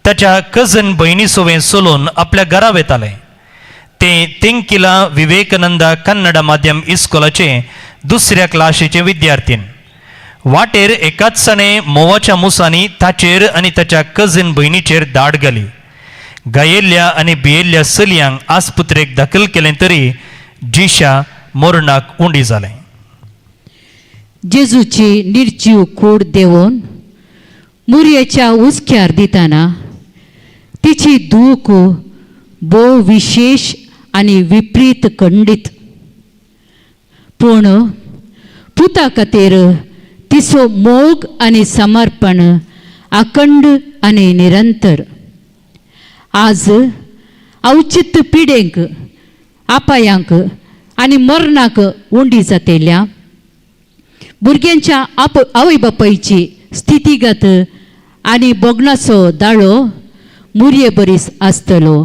ताच्या कजन भयणी सोवें सोलून आपल्या घरा वेतालें. तें तेंकिला विवेकानंदा कन्नडा माध्यम इस्कोलाचे दुसऱ्या क्लासीचे विद्यार्थीन. वाटेर एकाचसाणे मोवाच्या मुसांनी ताचेर आनी ताच्या कजन भयणीचेर दाड घाली. घायेल्ल्या आनी भियेल्ल्या चलयांक आस्पत्रेक दाखल केलें तरी जीशा मरणाक उंडी जालें. जेजूची निर्जीव कूड देऊन मुरयेच्या उस्क्यार दिताना तिची दूख भोव विशेष आणि विपरीत खंडीत. पूण पुता खातीर तिचो मोग आनी समर्पण अखंड आनी निरंतर. आज औचित्य पिडेक आपायांक आनी मरणाक उंडी जातेल्या भुरग्यांच्या आवय बापायची स्थितीगत आनी बोगणाचो दाळो मुरये बरीस आसतलो.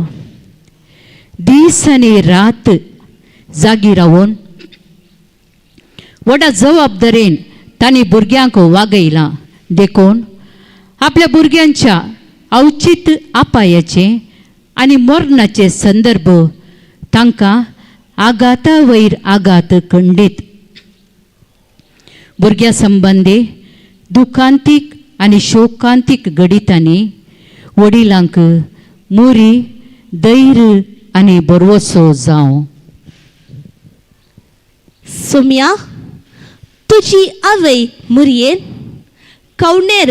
दीस आनी रात जागी रावून व्हडा जबाबदारेन तांणी भुरग्यांक वागयलां. देखून आपल्या भुरग्यांच्या औचित्य आपायाचे आनी मरणाचे संदर्भ तांकां आघाता वयर आघात खंडीत. भुरग्या संबंदी दुखांतीक आनी शोकांतीक घडितांनी वडिलांक मोरी धैर्य आनी बरवसो जावं. सोम्या तुझी आवय मुरयेन कवणेर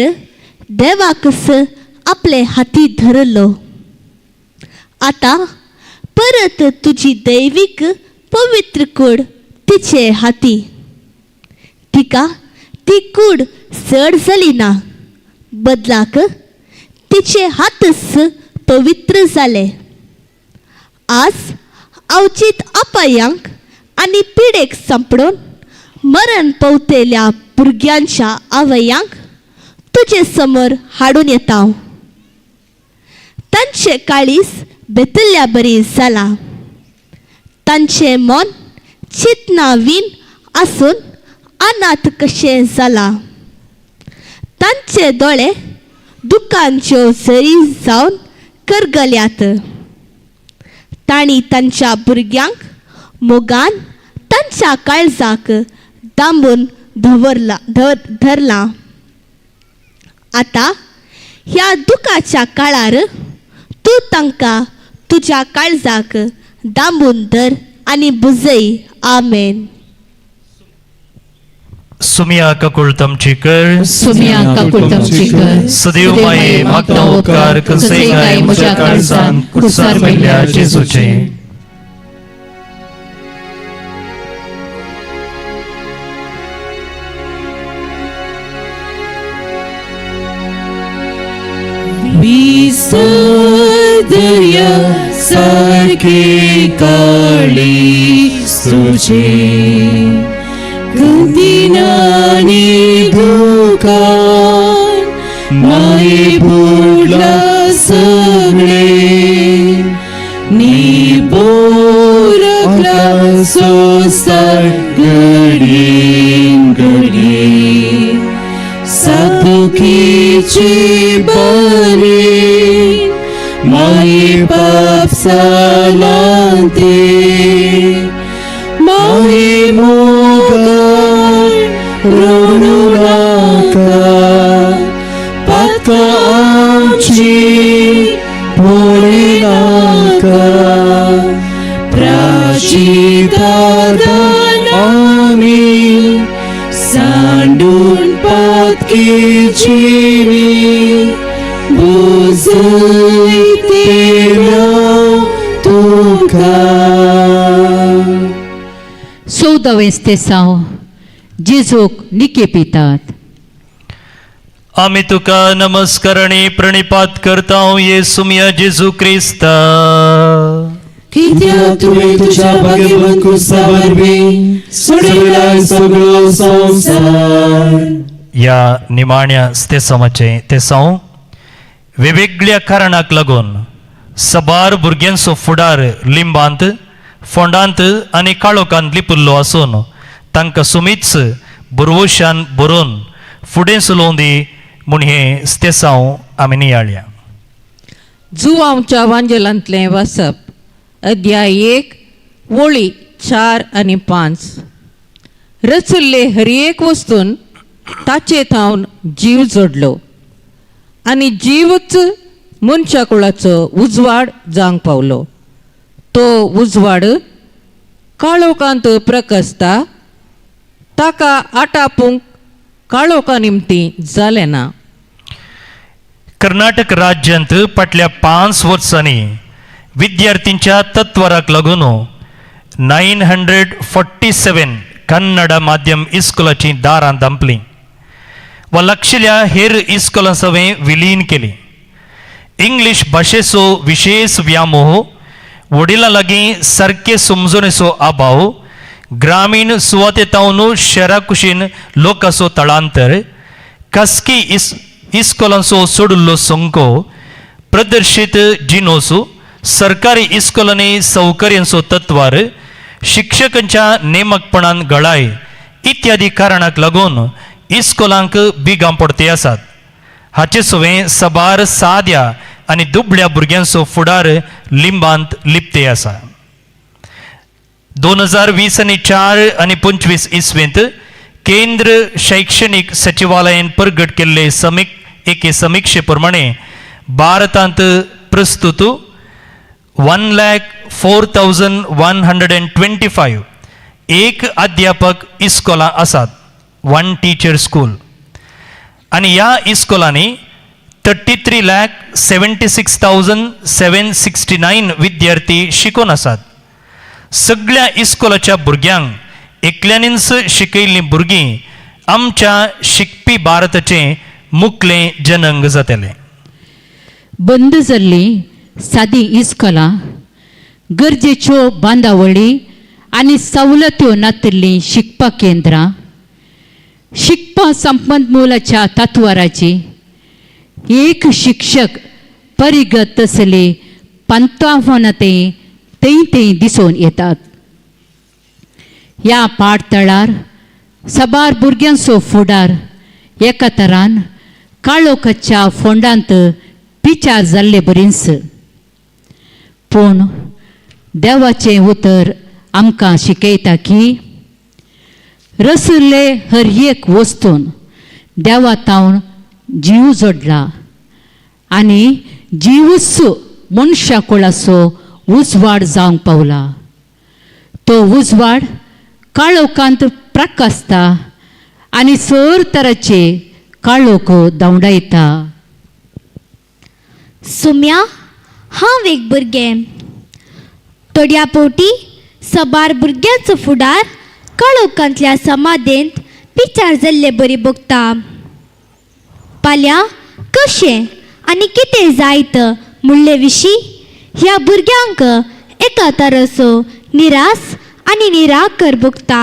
देवाकस आपले हाती धरलो. आता परत तुझी दैविक पवित्र कूड तिचे हाती. तिका ती कूड सड जाली ना, बदलाक तिचे हातच पवित्र जाले. आज अवचित अपायांक आणि पिडेक संपडून मरण पावतेल्या भुरग्यांच्या आवयांक तुझे समोर हाडून येता. तांचे काळीस बेतल्या बरी जाला. तांचे मन चितना विण आसून अनाथ कशें जाला. तांचे दोळे दुखांच्यो झरी जावन करगल्यात. तांणी तांच्या भुरग्यांक मोगान तांच्या काळजाक दांबून धरला. आता ह्या दुखाच्या काळार तूं तांकां तुज्या काळजाक दांबून धर आनी बुजय. आमेन. सुमिया ककुळ तमची कर, सुमिया काकूळ तमची कर. सदैव माये मागता उपकार कसे काय म्हज्या काळजान कुडसार मेल्या जेजूचे. दर्या सारखे काळी तुझे गंदिनानी धोकान माये बुडला सगळे नी बोरकला सोसार घडीन घडी सापुकीची बारी माये पाप सालांते माये मोगान रोणू नाका पातका आमची भोळे नाका प्राचितादान आमी सांडून पातकी जिवी बुजयते तुका. 14वें स्तेसांव जेजूक निके पितात. आमी तुका नमस्कार आणि प्रणिपात करता येसुमिया जेजू क्रिस्ता. कित्याक तुवें तुज्या भाग्यवान क्रुसा वरवीं सोडविलाय सगळो संवसार. या निमाण्या स्तेसावाचे तेसांव वेगवेगळ्या कारणाक लागून सबार भुरग्यांचो फुडार लिंबांत फोंडांत आनी काळोखांत लिपुल्लो आसून तांकां सुमीच बुरवशान बरोवन फुडें चलोवंक दी म्हूण हें स्तेसांव आमी नियाळ्या. जुवांवच्या वांजेलांतलें वाचप अध्याय 1 वळी 4 आनी 5. रचल्ले हर एक वस्तून ताचे थावन जीव जोडलो आनी जीवच मनशा कुळाचो उजवाड जावंक पावलो. तो उजवाड काळोखांत प्रकसता ताका आटापूंक काळोखा निमती जालें ना. कर्नाटक राज्यांत फाटल्या 5 वर्सांनी विद्यार्थींच्या तत्वाराक लागून 947 कन्नड माध्यम इस्कोलाची दारां धांपलीं वा लक्षल्या हेर इस्कोलां सवें विलीन केली. इंग्लीश भाशेचो विशेष व्यामोह, वडिलां लागीं सारके समजणेचो अभाव, ग्रामीण सुवातेतावन शहरा कुशीन लोकांचो तळांतर, खासगी इस्कोलांचो सोडिल्लो संको, प्रदर्शीत जिनोसू, सरकारी इस्कोलांनी सौकर्यांचो तत्वार, शिक्षकांच्या नेमकपणान गळाय इत्यादी कारणाक लागून इस्कोलांक बिगां पडते आसात. हाचे सवें सबार साद्या आनी दुबळ्या भुरग्यांचो फुडार लिंबांत लिपते आसा. 2020 आनी 4 आनी 25 इसवेंत केंद्र शैक्षणिक सचिवालयान प्रगट केल्ले एके समीक्षे प्रमाणे भारतांत प्रस्तुत 1,04,125 एक अध्यापक इस्कोलां आसात. 1 टीचर स्कूल. आनी ह्या इस्कॉलांनी 33,76,769 विद्यार्थी शिकून आसात. सगळ्या इस्कॉलाच्या भुरग्यांक एकल्यानीच शिकयल्लीं भुरगीं आमच्या शिकपी भारताचें मुखलें जनंग जातलें. बंद जाल्ली सादी इस्कॉलां गरजेच्यो बांदावळी आनी सवलत्यो नातिल्लीं शिकपा केंद्रां शिकपा संपन्मूलाच्या तत्वाराची एक शिक्षक परिगत तसली पंतावनाते थंय दिसून येतात. ह्या पाठतळार सबार भुरग्यांचो फुडार एका तरान काळोखाच्या फोंडांत पिचार जाल्ले बरींच. पूण देवाचें उतर आमकां शिकयता की रसुल्ले हर एक वस्तून देवातावन जीव जोडला आनी जीवच मनशा कुळाचो उजवाड जावंक पावला. तो उजवाड काळोखांत प्रकाशता आनी सर तराचे काळोख दवडायता. सुम्या हांव एक भुरगें. थोड्या पोटी सबार भुरग्यांचो फुडार काळोखांतल्या समाधेंत पिचार जाल्ले बरी भोगता. फाल्यां कशें आनी कितें जायत म्हणले विशीं ह्या भुरग्यांक एका तराचो निराश आनी निराकर भोगता.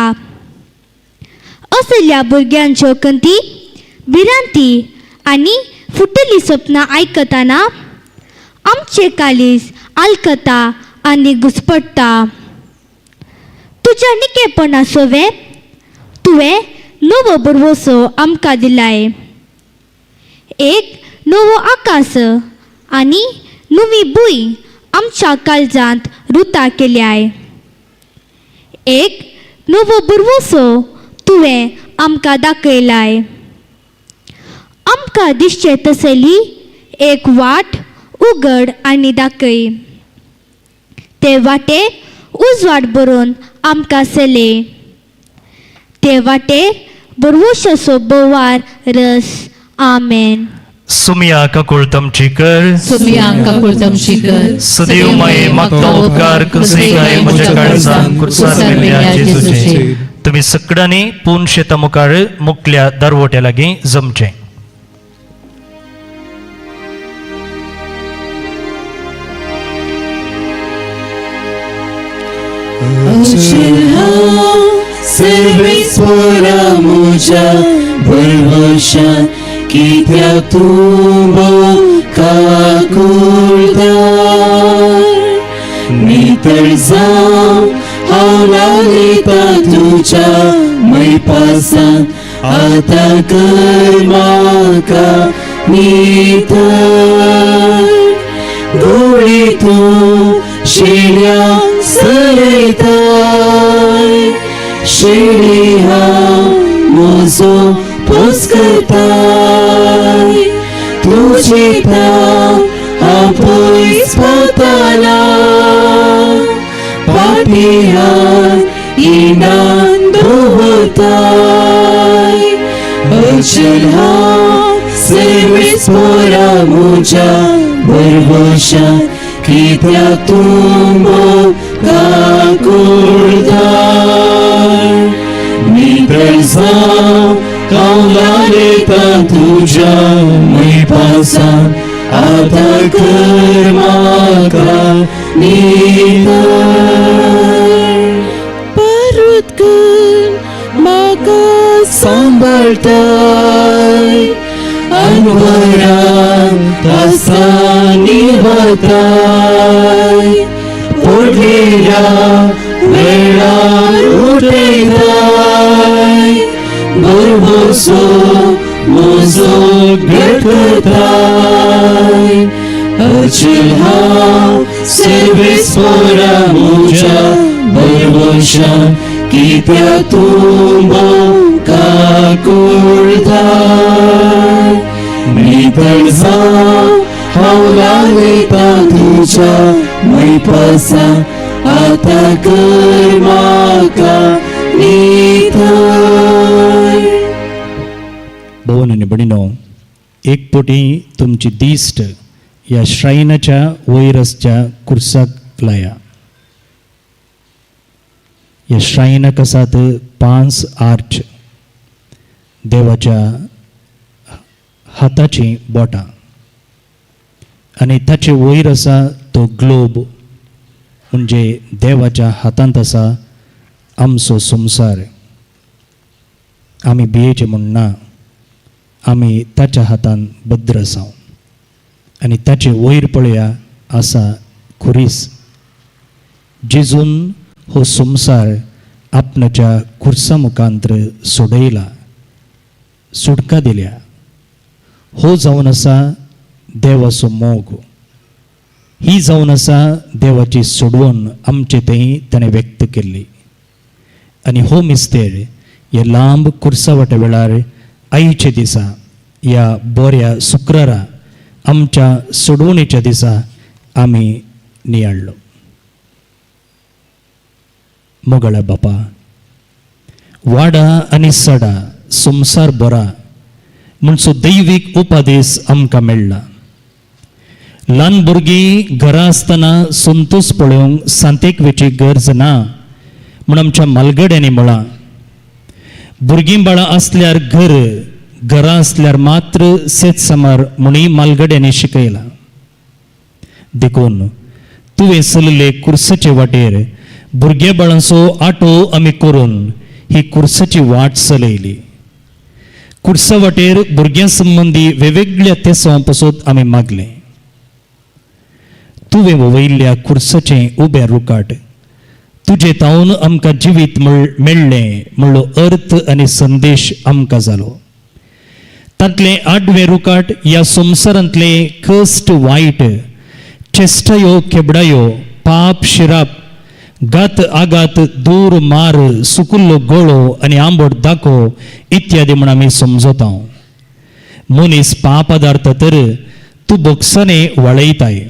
असल्या भुरग्यांच्यो कंती भिरांती आनी फुटली सपनां आयकतना आमचें काळीज आलकता आनी घुसपडटा. तुज्या निकेपणाचो तुवें नवो बरवसो आमकां दिलाय. एक नवो आकाश आनी नवी भूंय आमच्या काळजांत रुतां केल्याय. एक नवो बरवसो तुवें आमकां दाखयलाय. आमकां दिसचे तसली एक वाट उगड आनी दाखय. ते वाटेर उजवाड बरोवन आमकां चले. ते वाटेर बरवशाचो बोवार रस. आमेन. सुमया कुळतमची कर सुमयांका कुळतमची कर सदैव माये मागता उपकार कसे काय म्हज्या काळजांत कुर्सार मेल्या जेजूचे. तुम्ही सगळ्यांनी पूण शेता मुखार मुखल्या दरवट्या लागीं जमचें. सर्वेस्परा म्हज्या भरवशान कित्याक तूं काकुळदार. नितळ जावं हांव लागीता तुज्या मैपासान आतां कर म्हाका नितळ. गोळी तूं शेण्याक सरयताय. शेणी हांव म्हजो पोस करताय. तुजी तां हांव पयस पावताना पापियान इनान दवरताय. अचल हांव सर्वेस्परा म्हज्या भरवशान कित्याक तूं काकुळदार. नितळ जावं हांव लागीता तुज्या मैपासान आतां कर म्हाका नितळ. परत कर म्हाका सांबाळताय. अनवरांत आसानी वताय. पडलेल्या वेळार उठयताय. बरवसो म्हजो घट करताय. अचल हांव सर्वेस्परा म्हज्या भरवशान कित्याक तूं काकुळदार. नितळ जावं हांव लागीता तुज्या मैपासान आतां कर म्हाका नितळ. भवन आनी भणिनो, एक पोटी तुमची दिश्ट ह्या श्रायनाच्या वयर आसच्या कुर्साक लाया. ह्या श्रायनाक आसात 5 आर्च, देवाच्या हाताची बोटां, आनी ताचे वयर आसा तो ग्लोब, म्हणजे देवाच्या हातांत आसा आमचो संवसार. आमी भियेचे म्हूण ना, आमी ताच्या हातान भद्र आसा. आनी ताचे वयर पळया आसा खुरीस. जेजून हो संवसार आपणाच्या खुर्सा मुखांत्र सोडयला, सुटका दिल्या. हो जावन आसा देवाचो मोग. ही जावन आसा देवाची सोडवण आमचे थंय ताणें व्यक्त केल्ली. आनी हो मिस्तेर हे लांब कुर्सावट्या वेळार आयचे दिसा, ह्या बऱ्या शुक्रारा आमच्या सोडवणेच्या दिसा आमी नियाळ्ळो. मोगळा बापा, वाडा आनी सडा संवसार बरा म्हणचो दैवीक उपादेश आमकां मेळ्ळा. ल्हान भुरगीं घरा आसतना संतोश पळोवंक सांतेक वेची गरज ना म्हूण आमच्या मालगड्यांनी म्हळां. भुरगीं बाळां आसल्यार घरा आसल्यार मात्र सेत समार म्हणूय मालगड्यांनी शिकयलां. देखून तुवें चलले कुर्साचे वाटेर भुरग्या बाळांचो आटो आमी करून ही कुर्साची वाट चलयली. कुर्सा वाटेर भुरग्यां संबंदी वेगवेगळ्या तेसां पासून आमी मागले. तुवें वयल्ल्या कुर्साचें उबें रुकाट तुजे तावन आमकां जिवीत मेळ्ळें म्हणलो अर्थ आनी संदेश आमकां जालो. तांतलें आडवें रुकाट ह्या संवसारांतले कश्ट वायट, चेष्टायो केबडायो, पाप शिराप, गात आगात, दूर मार, सुकुल्लो गोळो आनी आंबट दाखो इत्यादी म्हूण आमी समजता. मनीस पाप आदारता तर तूं बोक्साने वळयताय.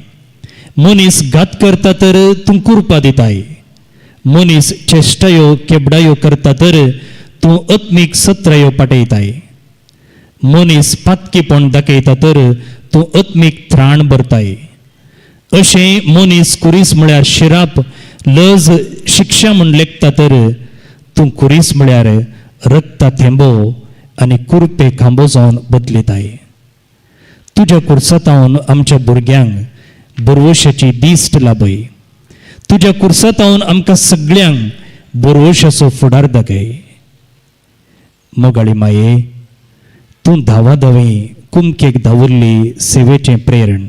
मनीस घात करता तर तूं कुरपा दिताय. मनीस चेष्टायो केबडायो करता तर तूं आत्मीक सत्रायो पाटयताय. मनीस पातकीपण दाखयता तर तूं आत्मीक त्राण भरताय. अशें मनीस कुरीस म्हळ्यार शिराप, लज, शिक्षा म्हूण लेखता तर तूं कुरीस म्हळ्यार रक्ता थेंबो आनी कुरपे खांबो जावन बदलिताय. तुज्या कुर्सातावन आमच्या भुरग्यांक बरवशाची दिश्ट लाभय. तुज्या कुर्सातावन आमकां सगळ्यांक बरवशाचो फुडार दाखय. मोगाळी माये, तूं धांवाधावी कुमकेक दावरली सेवेचें प्रेरण,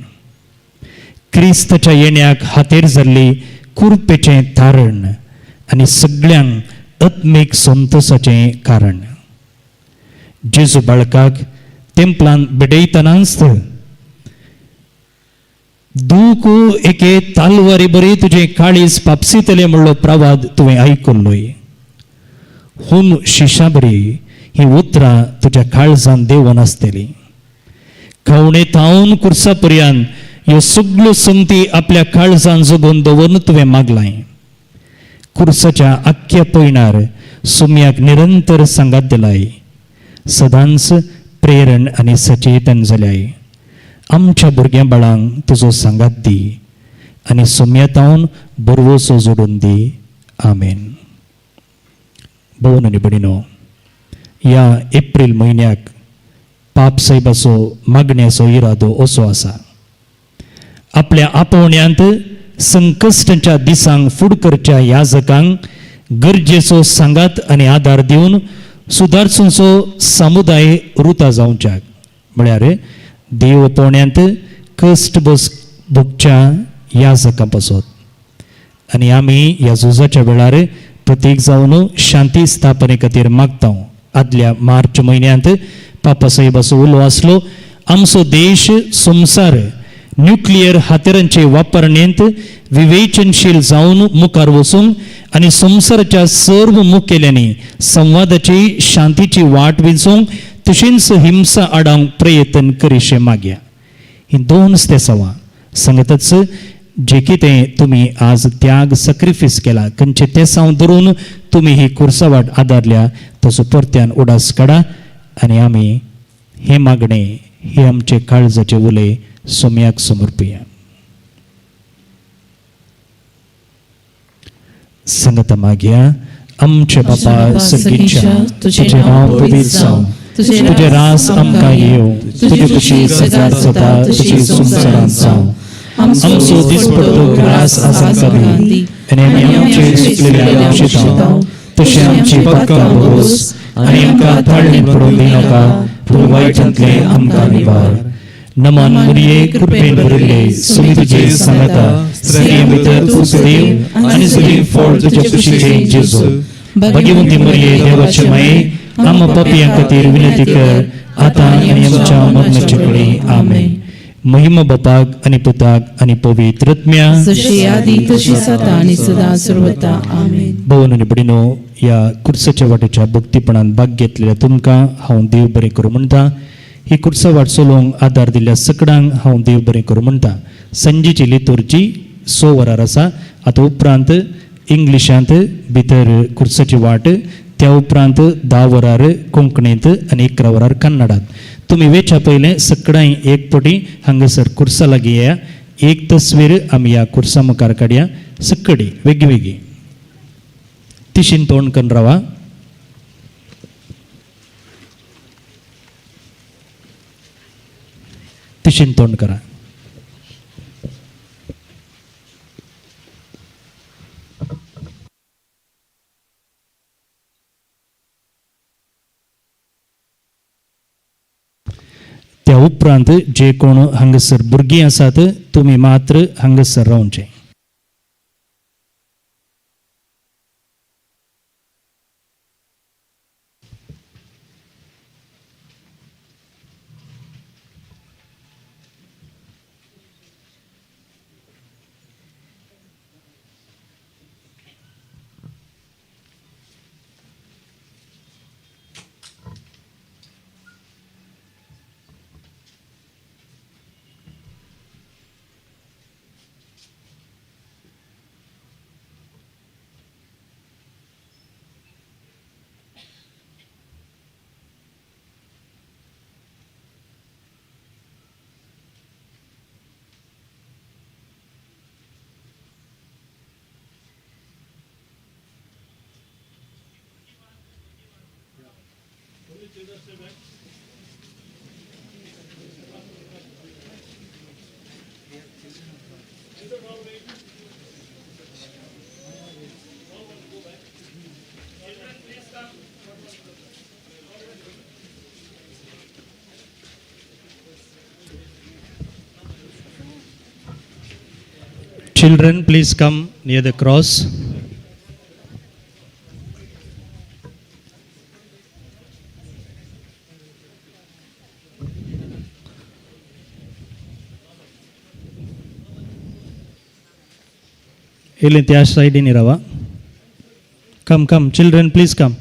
क्रिस्ताच्या येण्याक हातेर जाल्ली कुरपेचें तारण आनी सगळ्यांक आत्मीक संतोशाचें कारण. जेजू बाळकाक तेंपलान बेडयतनाच दूक एके तालवारी बरी तुजें काळीज पापसितले म्हणलो प्रवाद तुवें आयकल्लोय. हून शिशा बरी ही उतरां तुज्या काळजान देवन आसतली. खवणे थावन कुर्सा पर्यंत ह्यो सगळ्यो संगती आपल्या काळजान जगोवन दवरून तुवें मागलाय. कुर्साच्या आख्या पयणार सुम्याक निरंतर सांगात दिलाय. सदांच प्रेरण आनी सचेतन जाल्याय. आमच्या भुरग्यां बाळांक तुजो सांगात दी आनी सुम्यातावन बरवोसो जोडून दी. आमेन. भवन आनी भणिनो, ह्या एप्रील म्हयन्याक पाप साहेबाचो मागण्याचो इरादो असो आसा. आपल्या आपोवण्यांत संकश्टांच्या दिसांक फूड करच्या याजकांक गरजेचो सांगात आनी आदार दिवन सुदारचो समुदाय रुता जावच्याक, म्हळ्यार देव पोवण्यांत कश्ट भोगच्या याजकां पासत. आनी आमी ह्या झुजाच्या वेळार प्रत्येक जावन शांती स्थापने खातीर मागता. आदल्या मार्च म्हयन्यांत पापा साहेबाचो उलो आसलो. आमचो देश संवसार न्युक्लियर हातेरांचे वापरणेंत विवेचनशील जावन मुखार वचूंक आनी संवसाराच्या सर्व मुखेल्यांनी संवादाची शांतीची वाट वेंचूंक तशेंच हिंसा आडावंक प्रयत्न करीशे मागया. ही 2 तेसावां सांगताच जे कितें तुमी आज त्याग सॅक्रिफीस केला, खंयचे तेसांव धरून तुमी ही कुर्सावाट आदारल्या ताचो परत्यान उडास काडा आनी आमी हे मागणे हे आमचे काळजाचे उले सोम्याक समर्पूया. संगत मागया. आमचे बापा सगळीच्या तुझे नाव पवित्र जावं, तुझे रास आमकां येवं, तुझे कुशी सदा सदा तुझी संसारांत जावं. आमचो दिसपट्टो ग्रास आमकां दी आनी आमचे सुटलेल्या आशितां तशें आमची पातकां भरोस आनी आमकां थाळणी पडूंक दिनाका, पूण वायटांतले आमकां निवार. नमन मरिये कृपेन भरिल्ले सुमी तुजे सांगता, स्त्रियां भितर तूं देव आनी तुजें फळ तुजे कुशीचें जेजू. भाग्यवंती मरिये देवाचे माये, आम पापियां खातीर विनंती कर, आतां आनी आमच्या मरणाचे वेळी. आमेन. महिमा बापाक आनी पुताक आनी पवित्र आत्म्या जशी आदी तशी सदा आणि सदा सर्वता. आमेन. भवन आनी भडिनो, ह्या कुर्साच्या वाटेच्या भक्तीपणान भाग घेतलेल्या तुमकां हांव देव बरें करूं म्हणटा. ही कुर्सा वाट चलोवंक आदार दिल्ल्या सगळ्यांक हांव देव बरें करूं म्हणटा. संजेची लितुर्जी 6 वरार आसा. आतां उपरांत इंग्लिशांत भितर कुर्साची वाट, त्या उपरांत 10 वरार कोंकणींत आनी 11 वरार कन्नडांत. तुमी वेच्या पयलें सगळ्यांक एक पटी हांगासर कुर्सा लागीं येया. एक तस्वीर आमी ह्या कुर्सा मुखार काडया. सगळी वेगळी तिशीन तोंड करून रावा. तिशीन तोंड करा. त्या उपरांत जे कोण हांगासर भुरगीं आसात, तुमी मात्र हांगासर रावचें. Children, please come near the cross. ಇಲ್ಲಿ त्या साइडीन रावा. Come, children, please come.